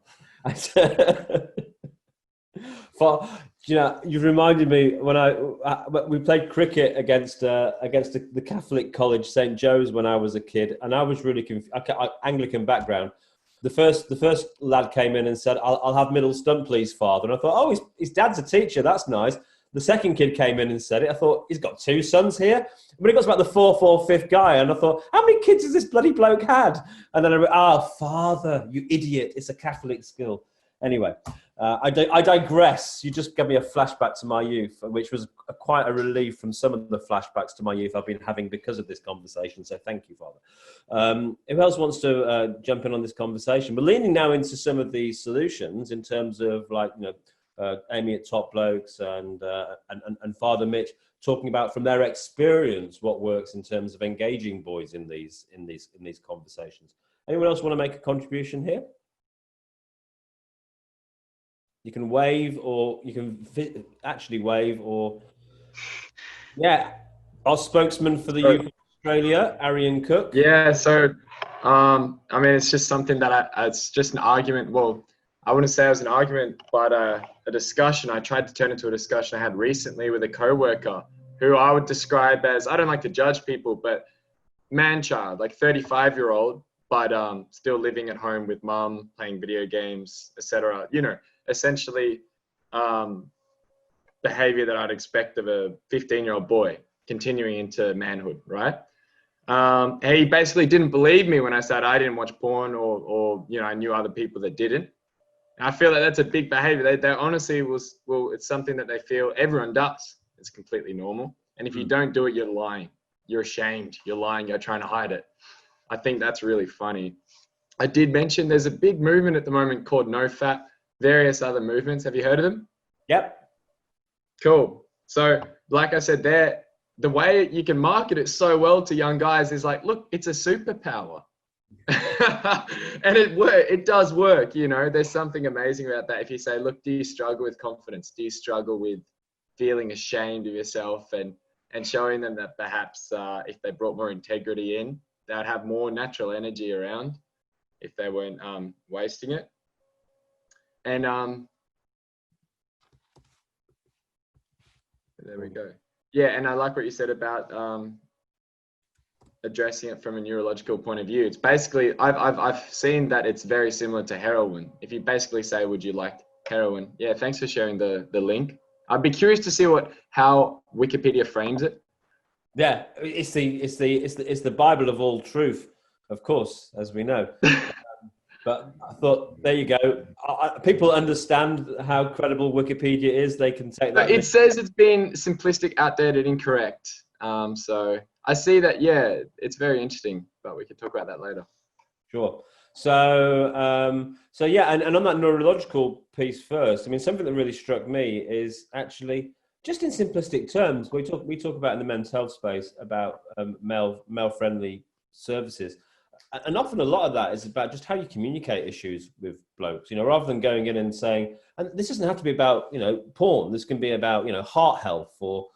You've reminded me when we played cricket against the Catholic College St. Joe's when I was a kid, and I was really confused. Anglican background. The first lad came in and said, "I'll have middle stump, please, Father." And I thought, oh, his dad's a teacher. That's nice. The second kid came in and said it. I thought, he's got two sons here. But it got about the fourth or fifth guy, and I thought, how many kids has this bloody bloke had? And then I went, Father, you idiot. It's a Catholic school. Anyway, I digress. You just gave me a flashback to my youth, which was quite a relief from some of the flashbacks to my youth I've been having because of this conversation. So thank you, Father. Who else wants to jump in on this conversation? We're leaning now into some of the solutions in terms of, like, Amy at Top Blokes and Father Mitch talking about from their experience what works in terms of engaging boys in these conversations. Anyone else want to make a contribution here? You can wave, or you can actually wave, or our spokesman for the youth of Australia, Arian Cook.
Yeah, so it's just something that it's just an argument. Well, I wouldn't say it was an argument, but a discussion. I tried to turn into a discussion I had recently with a coworker who I would describe as, I don't like to judge people, but man-child, like 35-year-old, but still living at home with mum, playing video games, etc. Essentially behavior that I'd expect of a 15-year-old boy continuing into manhood, right? He basically didn't believe me when I said I didn't watch porn or I knew other people that didn't. And I feel like that's a big behavior. They honestly it's something that they feel everyone does. It's completely normal. And if you don't do it, you're lying. You're ashamed. You're lying. You're trying to hide it. I think that's really funny. I did mention there's a big movement at the moment called NoFap, various other movements. Have you heard of them?
Yep.
Cool. So like I said, the way you can market it so well to young guys is like, look, it's a superpower. And it does work. There's something amazing about that. If you say, look, do you struggle with confidence? Do you struggle with feeling ashamed of yourself? And showing them that perhaps if they brought more integrity in, they'd have more natural energy around if they weren't wasting it. And there we go. Yeah, and I like what you said about addressing it from a neurological point of view. It's basically, I've seen that it's very similar to heroin. If you basically say, would you like heroin? Yeah, thanks for sharing the link. I'd be curious to see how Wikipedia frames it.
Yeah, it's the Bible of all truth, of course, as we know. But I thought, there you go. People understand how credible Wikipedia is. They can take that.
It says it's been simplistic, outdated, incorrect. So I see that. Yeah, it's very interesting. But we can talk about that later.
Sure. So yeah, and on that neurological piece first, something that really struck me is actually, just in simplistic terms, we talk about in the men's health space about male-friendly services. and often a lot of that is about just how you communicate issues with blokes, rather than going in and saying, and this doesn't have to be about, porn. This can be about, heart health or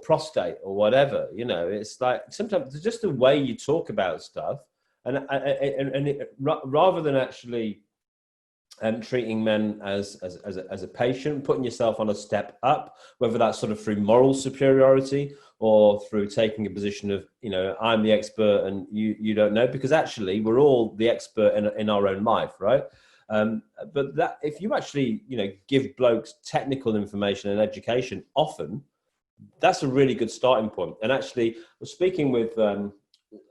prostate or whatever, it's like sometimes it's just the way you talk about stuff. Rather than actually treating men as a patient, putting yourself on a step up, whether that's sort of through moral superiority or through taking a position of, I'm the expert and you don't know, because actually we're all the expert in our own life, right? But that if you actually, give blokes technical information and education, often that's a really good starting point. And actually, I was speaking with a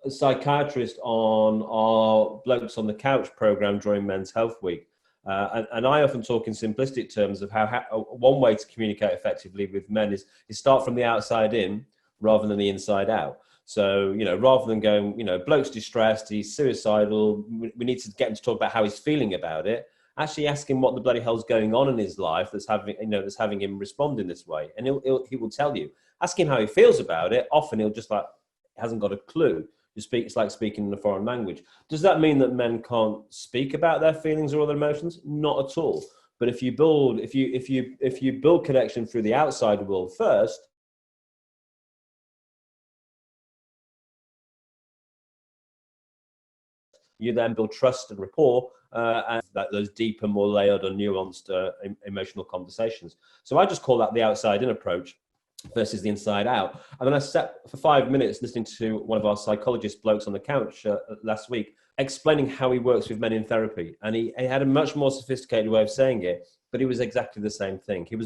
psychiatrist on our Blokes on the Couch program during Men's Health Week. And I often talk in simplistic terms of how one way to communicate effectively with men is start from the outside in rather than the inside out. So, rather than going, bloke's distressed, he's suicidal, we need to get him to talk about how he's feeling about it. Actually ask him what the bloody hell's going on in his life that's having him respond in this way. And he will tell you. Ask him how he feels about it. Often he'll just hasn't got a clue. It's like speaking in a foreign language. Does that mean that men can't speak about their feelings or other emotions? Not at all. But if you build connection through the outside world first, you then build trust and rapport, and those deeper, more layered or nuanced emotional conversations. So I just call that the outside in approach versus the inside out. And then I sat for 5 minutes listening to one of our psychologist Blokes on the Couch last week, explaining how he works with men in therapy. And he had a much more sophisticated way of saying it, but it was exactly the same thing. He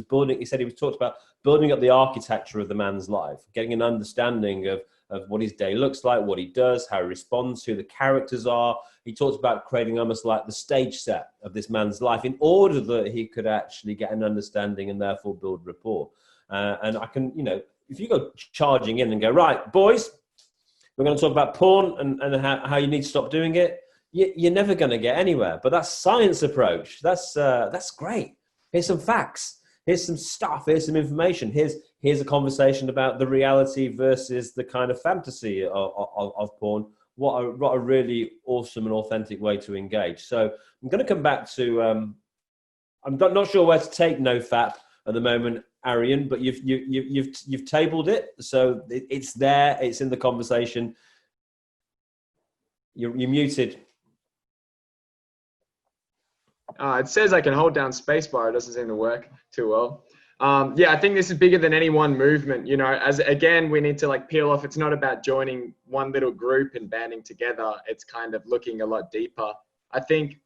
talked about building up the architecture of the man's life, getting an understanding of what his day looks like, what he does, how he responds, who the characters are. He talks about creating almost like the stage set of this man's life in order that he could actually get an understanding and therefore build rapport. And I can, if you go charging in and go, right, boys, we're going to talk about porn and how you need to stop doing it, you're never going to get anywhere. But that science approach, that's great. Here's some facts. Here's some stuff. Here's some information. Here's a conversation about the reality versus the kind of fantasy of porn. What a really awesome and authentic way to engage. So I'm going to come back to, I'm not sure where to take NoFap at the moment, Arian, but you've tabled it. So it's there. It's in the conversation. You're muted.
It says I can hold down spacebar. It doesn't seem to work too well. I think this is bigger than any one movement. As again, we need to peel off. It's not about joining one little group and banding together. It's kind of looking a lot deeper. I think,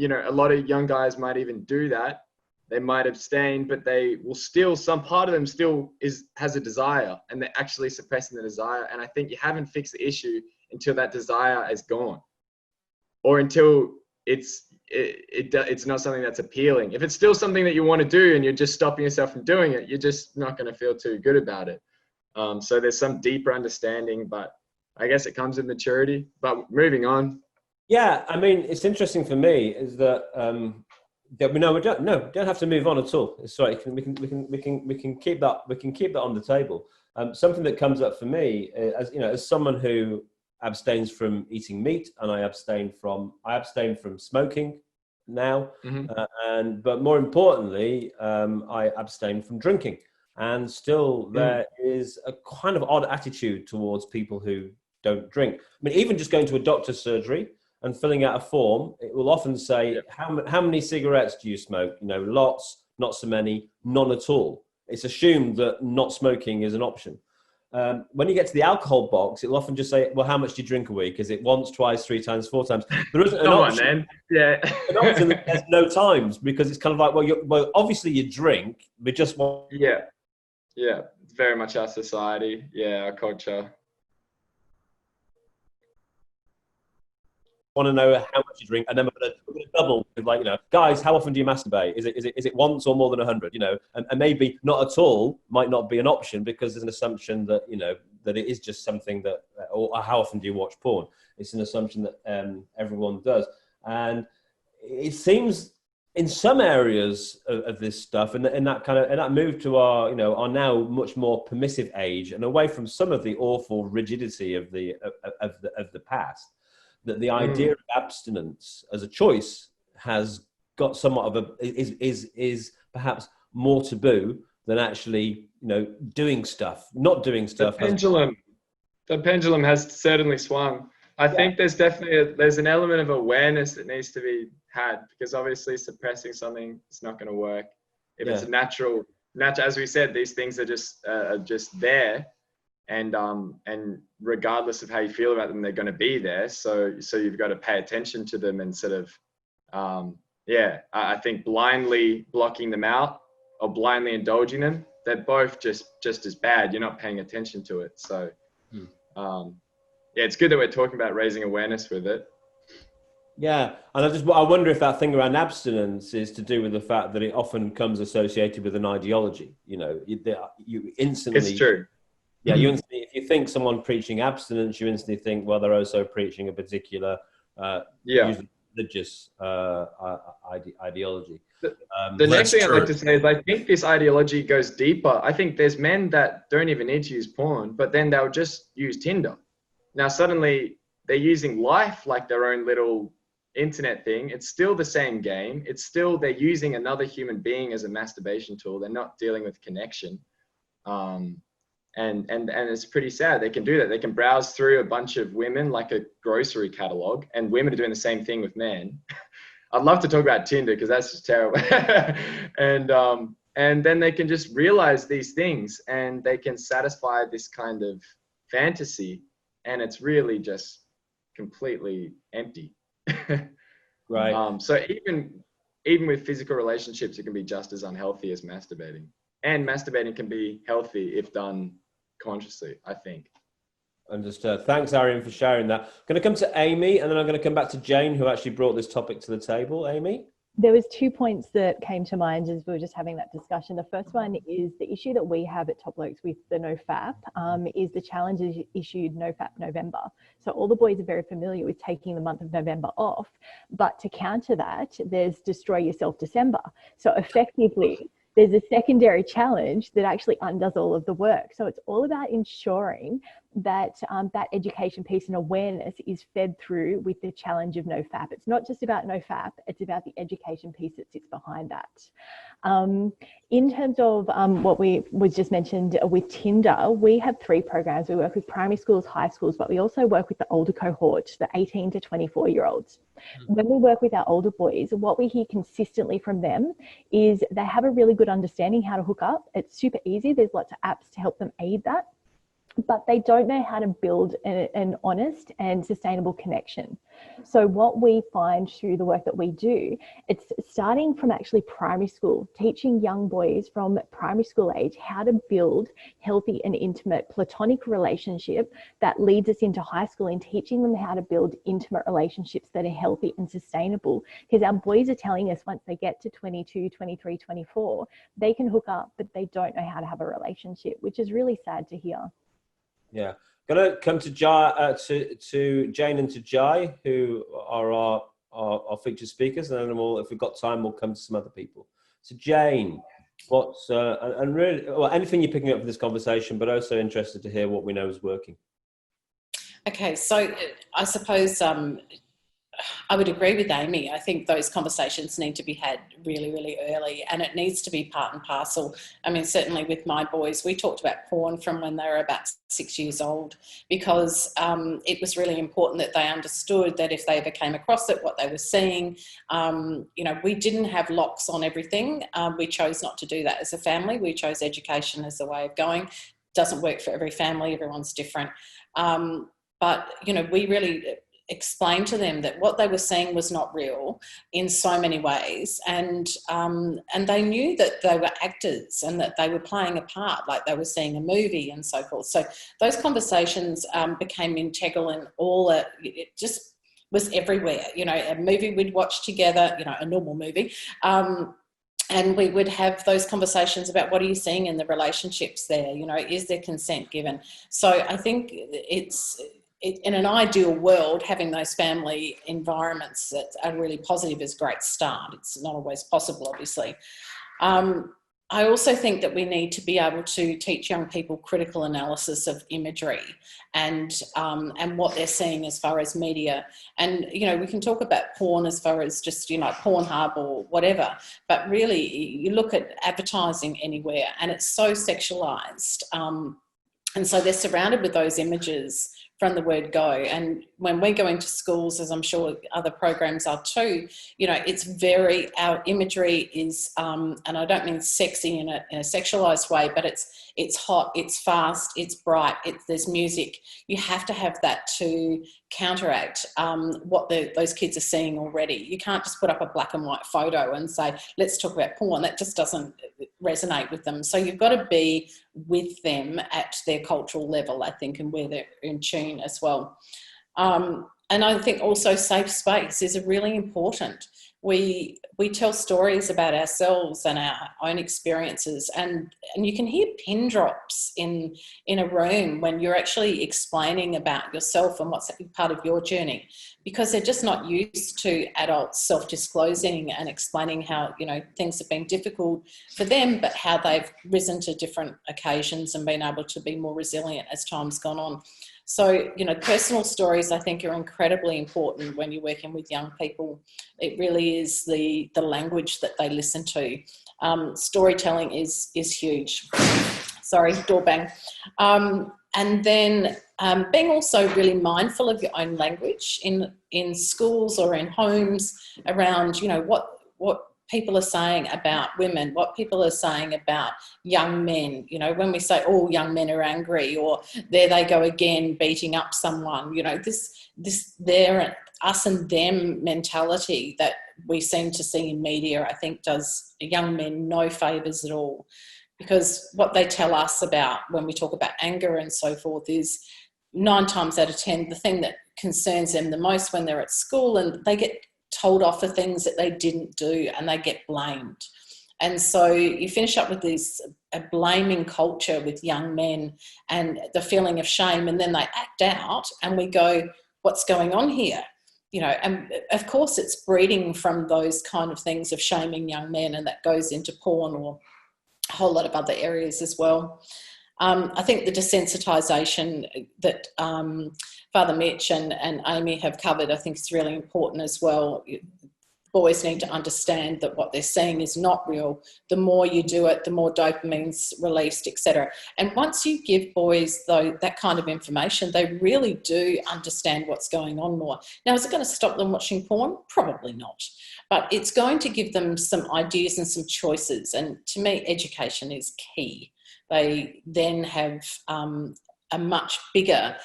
a lot of young guys might even do that. They might abstain, but they will still, some part of them still has a desire, and they're actually suppressing the desire. And I think you haven't fixed the issue until that desire is gone, or until it's not something that's appealing. If it's still something that you want to do and you're just stopping yourself from doing it, you're just not going to feel too good about it. So there's some deeper understanding, but I guess it comes with maturity. But moving on. Yeah,
I mean, it's interesting for me is that we don't have to move on at all. It's right. We can keep that on the table. Something that comes up for me, as someone who abstains from eating meat, and I abstain from smoking now, but more importantly, I abstain from drinking. And still, there is a kind of odd attitude towards people who don't drink. I mean, even just going to a doctor's surgery and filling out a form, it will often say, how many cigarettes do you smoke? Lots, not so many, none at all. It's assumed that not smoking is an option. When you get to the alcohol box, it'll often just say, well, how much do you drink a week? Is it once, twice, 3 times, 4 times? There isn't an option.
Man. Yeah.
An option that there's no times, because it's kind of like, well, obviously you drink, but just want.
Yeah. It's very much our society. Yeah, our culture.
Want to know how much you drink, and then we're going to double with guys, how often do you masturbate? Is it once or more than 100? And maybe not at all might not be an option, because there's an assumption that that it is just something that, or how often do you watch porn? It's an assumption that everyone does, and it seems in some areas of this stuff, and that move to our now much more permissive age, and away from some of the awful rigidity of the past. that the idea of abstinence as a choice has got somewhat of a is perhaps more taboo than actually, doing stuff. Not doing stuff.
The pendulum has certainly swung. I think there's definitely there's an element of awareness that needs to be had, because obviously suppressing something is not going to work. If it's a natural, as we said, these things are just there, and regardless of how you feel about them, they're going to be there. So you've got to pay attention to them and sort of, I think blindly blocking them out or blindly indulging them, they're both just as bad. You're not paying attention to it. So, it's good that we're talking about raising awareness with it.
Yeah, and I wonder if that thing around abstinence is to do with the fact that it often comes associated with an ideology. You instantly.
It's true.
Yeah, you instantly, if you think someone preaching abstinence, you instantly think, well, they're also preaching a particular religious ideology.
The next thing I'd like to say is I think this ideology goes deeper. I think there's men that don't even need to use porn, but then they'll just use Tinder. Now suddenly they're using life like their own little internet thing. It's still the same game. It's still, they're using another human being as a masturbation tool. They're not dealing with connection. And it's pretty sad. They can do that. They can browse through a bunch of women like a grocery catalog, and women are doing the same thing with men. I'd love to talk about Tinder because that's just terrible. And then they can just realize these things, and they can satisfy this kind of fantasy, and it's really just completely empty.
Right.
So even with physical relationships, it can be just as unhealthy as masturbating. And masturbating can be healthy if done consciously, I think.
Understood. Thanks, Arian, for sharing that. I'm going to come to Amy, and then I'm going to come back to Jane, who actually brought this topic to the table. Amy?
There was 2 points that came to mind as we were just having that discussion. The first one is the issue that we have at Top Blokes with the NoFap is the challenge issued NoFap November. So all the boys are very familiar with taking the month of November off, but to counter that, there's Destroy Yourself December. So effectively, there's a secondary challenge that actually undoes all of the work. So it's all about ensuring that that education piece and awareness is fed through with the challenge of NoFap. It's not just about NoFap, it's about the education piece that sits behind that. In terms of what was just mentioned with Tinder, we have 3 programs. We work with primary schools, high schools, but we also work with the older cohort, the 18 to 24-year-olds. When we work with our older boys, what we hear consistently from them is they have a really good understanding how to hook up. It's super easy. There's lots of apps to help them aid that, but they don't know how to build an honest and sustainable connection. So what we find through the work that we do, it's starting from actually primary school, teaching young boys from primary school age how to build healthy and intimate platonic relationship that leads us into high school, and teaching them how to build intimate relationships that are healthy and sustainable. Because our boys are telling us once they get to 22, 23, 24, they can hook up, but they don't know how to have a relationship, which is really sad to hear.
Yeah, going to come to to Jane and to Jai, who are our featured speakers, and then if we've got time, we'll come to some other people. So Jane, what's and really, well, anything you're picking up from this conversation, but also interested to hear what we know is working.
Okay, so I suppose I would agree with Amy. I think those conversations need to be had really, really early, and it needs to be part and parcel. I mean, certainly with my boys, we talked about porn from when they were about 6 years old, because it was really important that they understood that if they ever came across it, what they were seeing. We didn't have locks on everything. We chose not to do that as a family. We chose education as the way of going. Doesn't work for every family. Everyone's different. But we really explained to them that what they were seeing was not real in so many ways, and they knew that they were actors and that they were playing a part, like they were seeing a movie and so forth. So those conversations became integral in all it just was everywhere. A movie we'd watch together, a normal movie, and we would have those conversations about what are you seeing in the relationships there, is there consent given? So I think in an ideal world, having those family environments that are really positive is a great start. It's not always possible, obviously. I also think that we need to be able to teach young people critical analysis of imagery and what they're seeing as far as media. And, you know, we can talk about porn as far as just, you know, Pornhub or whatever, but really you look at advertising anywhere and it's so sexualized. And so they're surrounded with those images from the word go. And when we go into schools, as I'm sure other programs are too, you know, it's very, our imagery is, and I don't mean sexy in a sexualized way, but it's hot, it's fast, it's bright, there's music. You have to have that to counteract what those kids are seeing already. You can't just put up a black and white photo and say, let's talk about porn. That just doesn't resonate with them. So you've got to be with them at their cultural level, I think, and where they're in tune as well. And I think also safe space is really important. We tell stories about ourselves and our own experiences, and you can hear pin drops in a room when you're actually explaining about yourself and what's part of your journey, because they're just not used to adults self-disclosing and explaining how, you know, things have been difficult for them, but how they've risen to different occasions and been able to be more resilient as time's gone on. So, you know, personal stories, I think, are incredibly important when you're working with young people. It really is the language that they listen to. Storytelling is huge. Sorry, door bang. And then being also really mindful of your own language in schools or in homes around, you know, what people are saying about women, what people are saying about young men. You know, when we say all young men are angry, or there they go again beating up someone, you know, this their us and them mentality that we seem to see in media, I think does young men no favours at all. Because what they tell us about when we talk about anger and so forth is 9 times out of 10, the thing that concerns them the most when they're at school, and they get told off for things that they didn't do and they get blamed. And so you finish up with this blaming culture with young men and the feeling of shame, and then they act out and we go, what's going on here? You know, and of course it's breeding from those kind of things of shaming young men, and that goes into porn or a whole lot of other areas as well. I think the desensitisation that Father Mitch and Amy have covered, I think is really important as well. Boys need to understand that what they're seeing is not real. The more you do it, the more dopamine's released, etc. And once you give boys, though, that kind of information, they really do understand what's going on more. Now, is it going to stop them watching porn? Probably not. But it's going to give them some ideas and some choices. And to me, education is key. They then have a much bigger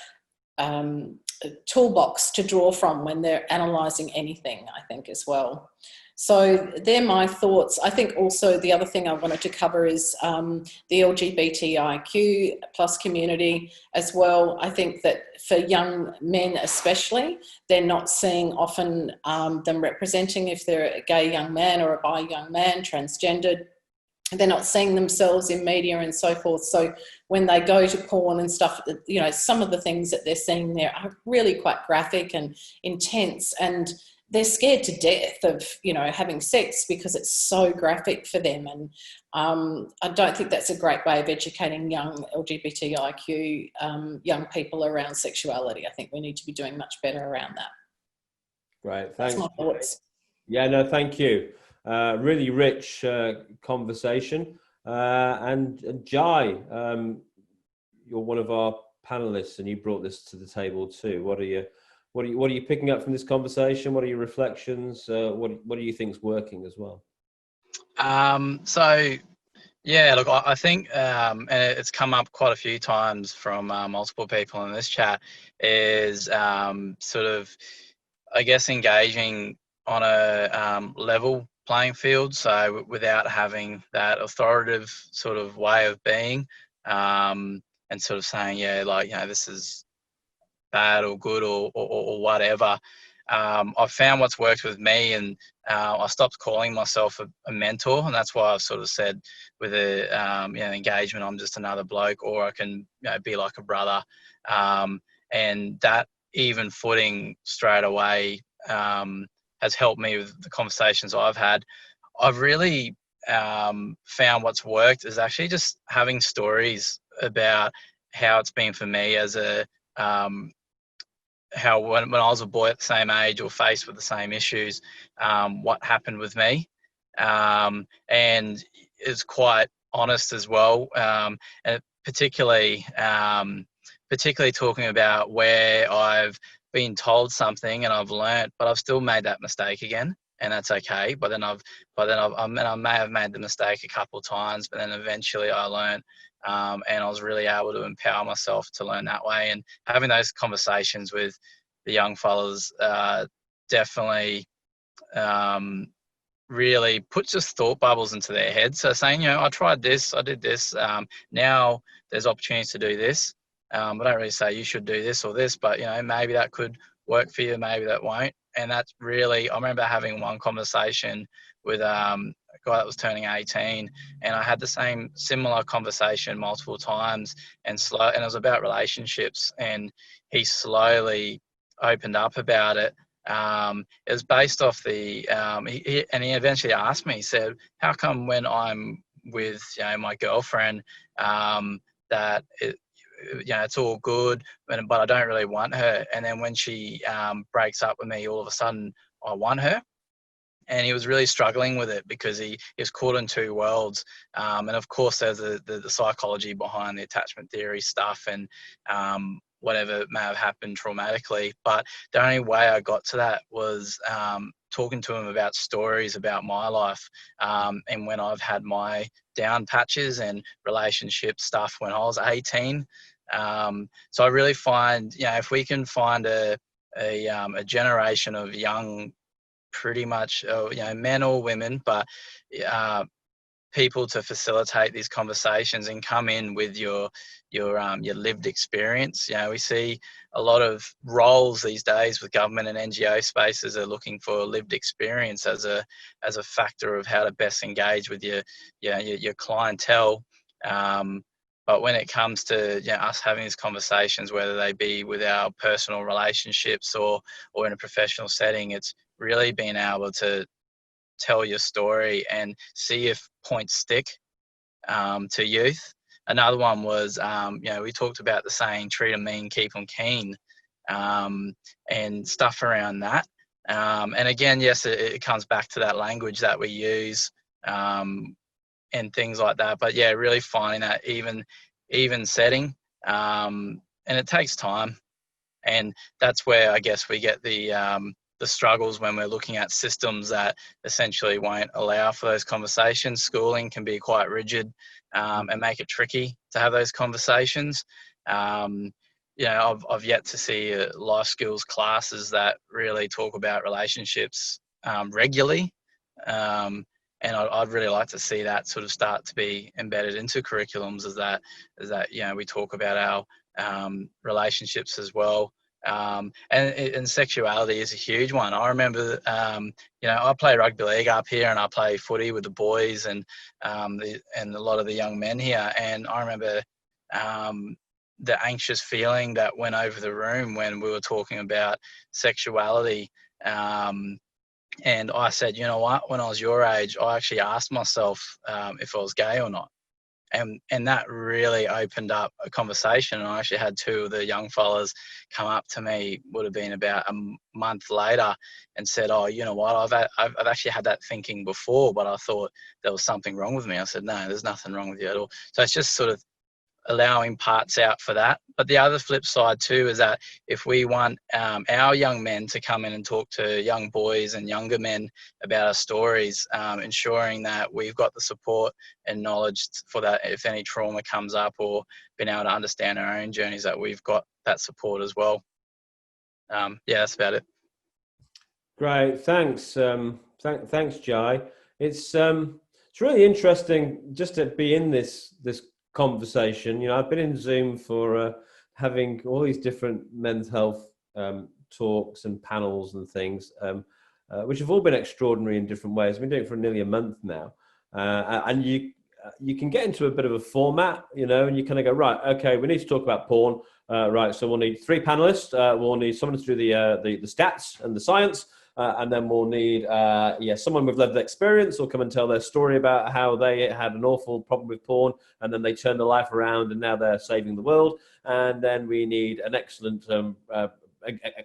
toolbox to draw from when they're analysing anything, I think, as well. So they're my thoughts. I think also the other thing I wanted to cover is the LGBTIQ plus community as well. I think that for young men especially, they're not seeing often them representing, if they're a gay young man or a bi young man, transgendered, they're not seeing themselves in media and so forth. So when they go to porn and stuff, you know, some of the things that they're seeing there are really quite graphic and intense, and they're scared to death of, you know, having sex because it's so graphic for them. And I don't think that's a great way of educating young LGBTIQ young people around sexuality. I think we need to be doing much better around that.
Great, thanks.
That's my thoughts.
Yeah, no, thank you. Really rich conversation. And Jai, you're one of our panelists, and you brought this to the table too. What are you picking up from this conversation? What are your reflections? What do you think's working as well?
So yeah, look, I think, and it's come up quite a few times from multiple people in this chat, is sort of, I guess, engaging on a level playing field, so without having that authoritative sort of way of being, and sort of saying, yeah, like, you know, this is bad or good or whatever. I've found what's worked with me, and I stopped calling myself a mentor, and that's why I've sort of said with a you know, engagement, I'm just another bloke, or I can, you know, be like a brother, and that even footing straight away has helped me with the conversations I've had. I've really found what's worked is actually just having stories about how it's been for me as a how when I was a boy at the same age or faced with the same issues, what happened with me, and it's quite honest as well, and particularly talking about where I've been told something and I've learnt, but I've still made that mistake again, and that's okay. But then I may have made the mistake a couple of times, but then eventually I learnt, and I was really able to empower myself to learn that way. And having those conversations with the young fellas definitely really puts just thought bubbles into their heads. So saying, I tried this, I did this. Now there's opportunities to do this. I don't really say you should do this or this, but maybe that could work for you, maybe that won't. And that's really, I remember having one conversation with a guy that was turning 18, and I had the similar conversation multiple times, and it was about relationships, and he slowly opened up about it. It was based off he eventually asked me, he said, how come when I'm with my girlfriend that it's all good, but I don't really want her, and then when she breaks up with me, all of a sudden I want her. And he was really struggling with it because he was caught in two worlds. And of course, there's the psychology behind the attachment theory stuff, and whatever may have happened traumatically. But the only way I got to that was talking to him about stories about my life, and when I've had my down patches and relationship stuff when I was 18. So I really find, if we can find a generation of young, pretty much, men or women, but people to facilitate these conversations and come in with your lived experience. We see a lot of roles these days with government and NGO spaces are looking for lived experience as a factor of how to best engage with your clientele. But when it comes to us having these conversations, whether they be with our personal relationships or in a professional setting, it's really being able to tell your story and see if points stick to youth. Another one was, we talked about the saying, treat 'em mean, keep 'em keen, and stuff around that. And again, yes, it comes back to that language that we use, and things like that. But yeah, really finding that even setting, and it takes time. And that's where I guess we get the struggles when we're looking at systems that essentially won't allow for those conversations. Schooling can be quite rigid, and make it tricky to have those conversations. I've yet to see life skills classes that really talk about relationships regularly. And I'd really like to see that sort of start to be embedded into curriculums, as that we talk about our relationships as well. And sexuality is a huge one. I remember, I play rugby league up here, and I play footy with the boys and a lot of the young men here. And I remember the anxious feeling that went over the room when we were talking about sexuality. And I said, you know what? When I was your age, I actually asked myself if I was gay or not. And that really opened up a conversation. And I actually had two of the young fellas come up to me, would have been about a month later, and said, oh, you know what, I've actually had that thinking before, but I thought there was something wrong with me. I said, no, there's nothing wrong with you at all. So it's just sort of allowing parts out for that. But the other flip side too is that if we want our young men to come in and talk to young boys and younger men about our stories, ensuring that we've got the support and knowledge for that if any trauma comes up, or being able to understand our own journeys, that we've got that support as well. That's about it.
Great, thanks. Thanks, Jai. It's really interesting just to be in this conversation. I've been in Zoom for having all these different men's health talks and panels and things, which have all been extraordinary in different ways. I've been doing it for nearly a month now, and you can get into a bit of a format, and you kind of go, right, okay, we need to talk about porn, right? So we'll need 3 panelists. We'll need someone to do the stats and the science. and then we'll need someone with lived experience will come and tell their story about how they had an awful problem with porn, and then they turned their life around and now they're saving the world. And then we need an excellent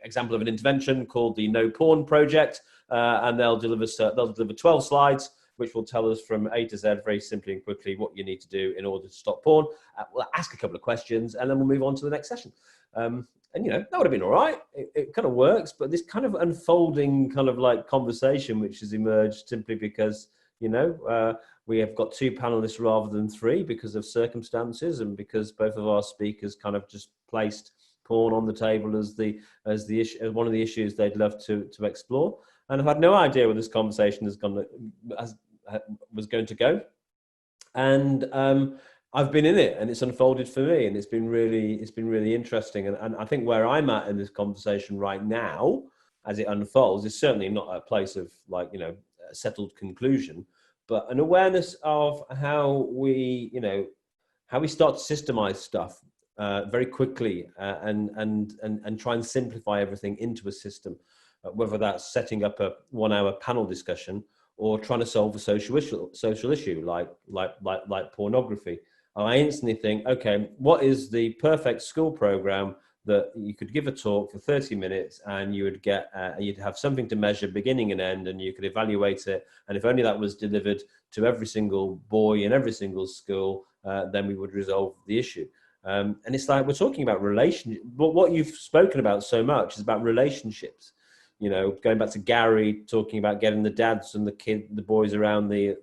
example of an intervention called the No Porn Project, and they'll deliver 12 slides which will tell us from A to Z very simply and quickly what you need to do in order to stop porn. We'll ask a couple of questions and then we'll move on to the next session. And that would have been all right. It kind of works, but this kind of unfolding kind of like conversation which has emerged simply because we have got 2 panelists rather than 3 because of circumstances, and because both of our speakers kind of just placed porn on the table as the issue, as one of the issues they'd love to explore. And I've had no idea where this conversation was going to go. And I've been in it, and it's unfolded for me, and it's been really interesting. And I think where I'm at in this conversation right now, as it unfolds, is certainly not a place of a settled conclusion, but an awareness of how we start to systemize stuff very quickly and try and simplify everything into a system, whether that's setting up a 1-hour panel discussion or trying to solve a social issue like pornography. I instantly think, okay, what is the perfect school program that you could give a talk for 30 minutes and you would get, you'd have something to measure beginning and end, and you could evaluate it. And if only that was delivered to every single boy in every single school, then we would resolve the issue. And it's like, we're talking about relationships, but what you've spoken about so much is about relationships. Going back to Gary talking about getting the dads and the boys around the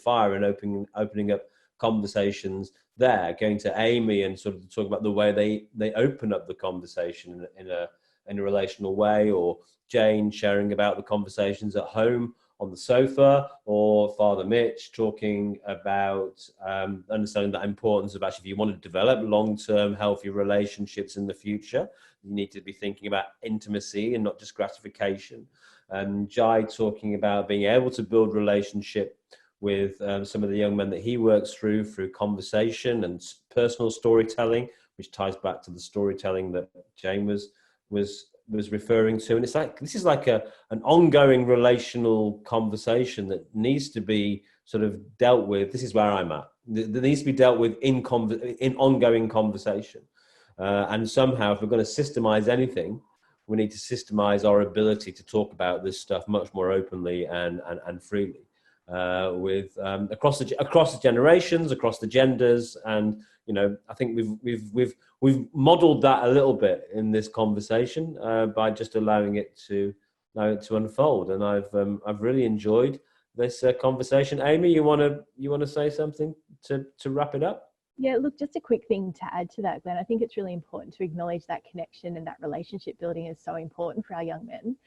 fire and opening up conversations there, going to Amy and sort of talk about the way they open up the conversation in a relational way, or Jane sharing about the conversations at home on the sofa, or Father Mitch talking about understanding that importance of actually, if you want to develop long-term healthy relationships in the future, you need to be thinking about intimacy and not just gratification. And Jai talking about being able to build relationship with some of the young men that he works through conversation and personal storytelling, which ties back to the storytelling that Jane was referring to. And it's like, this is like an ongoing relational conversation that needs to be sort of dealt with. This is where I'm at. That needs to be dealt with in ongoing conversation. And somehow, if we're going to systemize anything, we need to systemize our ability to talk about this stuff much more openly and freely, across the generations, across the genders. And I think we've modeled that a little bit in this conversation by just allowing it to unfold. And I've really enjoyed this conversation. Amy, you want to say something to wrap it up?
Yeah, look, just a quick thing to add to that, Glenn. I think it's really important to acknowledge that connection, and that relationship building is so important for our young men.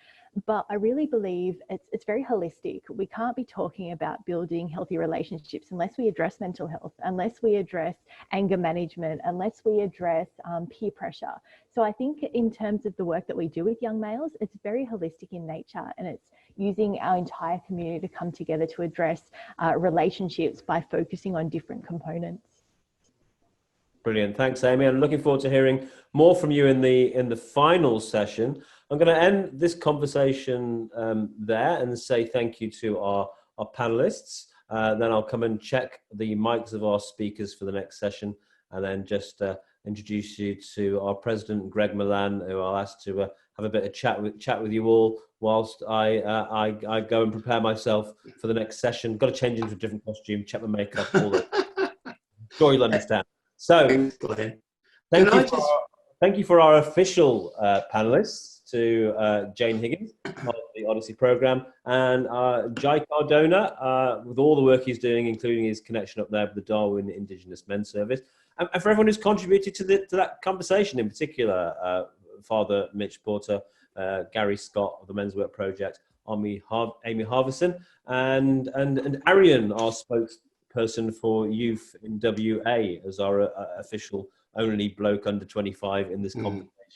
But I really believe it's very holistic. We can't be talking about building healthy relationships unless we address mental health, unless we address anger management, unless we address peer pressure. So I think in terms of the work that we do with young males, it's very holistic in nature, and it's using our entire community to come together to address relationships by focusing on different components.
Brilliant. Thanks, Amy. I'm looking forward to hearing more from you in the final session. I'm going to end this conversation there and say thank you to our panelists. Then I'll come and check the mics of our speakers for the next session, and then just introduce you to our president, Greg Milan, who I'll ask to have a bit of chat with you all whilst I go and prepare myself for the next session. Got to change into a different costume, check my makeup, all that. Sure, you'll understand. So, thank you for our official panelists, to Jane Higgins of the Odyssey program, and Jai Cardona with all the work he's doing, including his connection up there with the Darwin Indigenous Men's Service, and for everyone who's contributed to that conversation, in particular Father Mitch Porter, Gary Scott of the Men's Work Project, Amy Harvison, and Arian, our spokesperson for youth in WA, as our official only bloke under 25 in this conversation.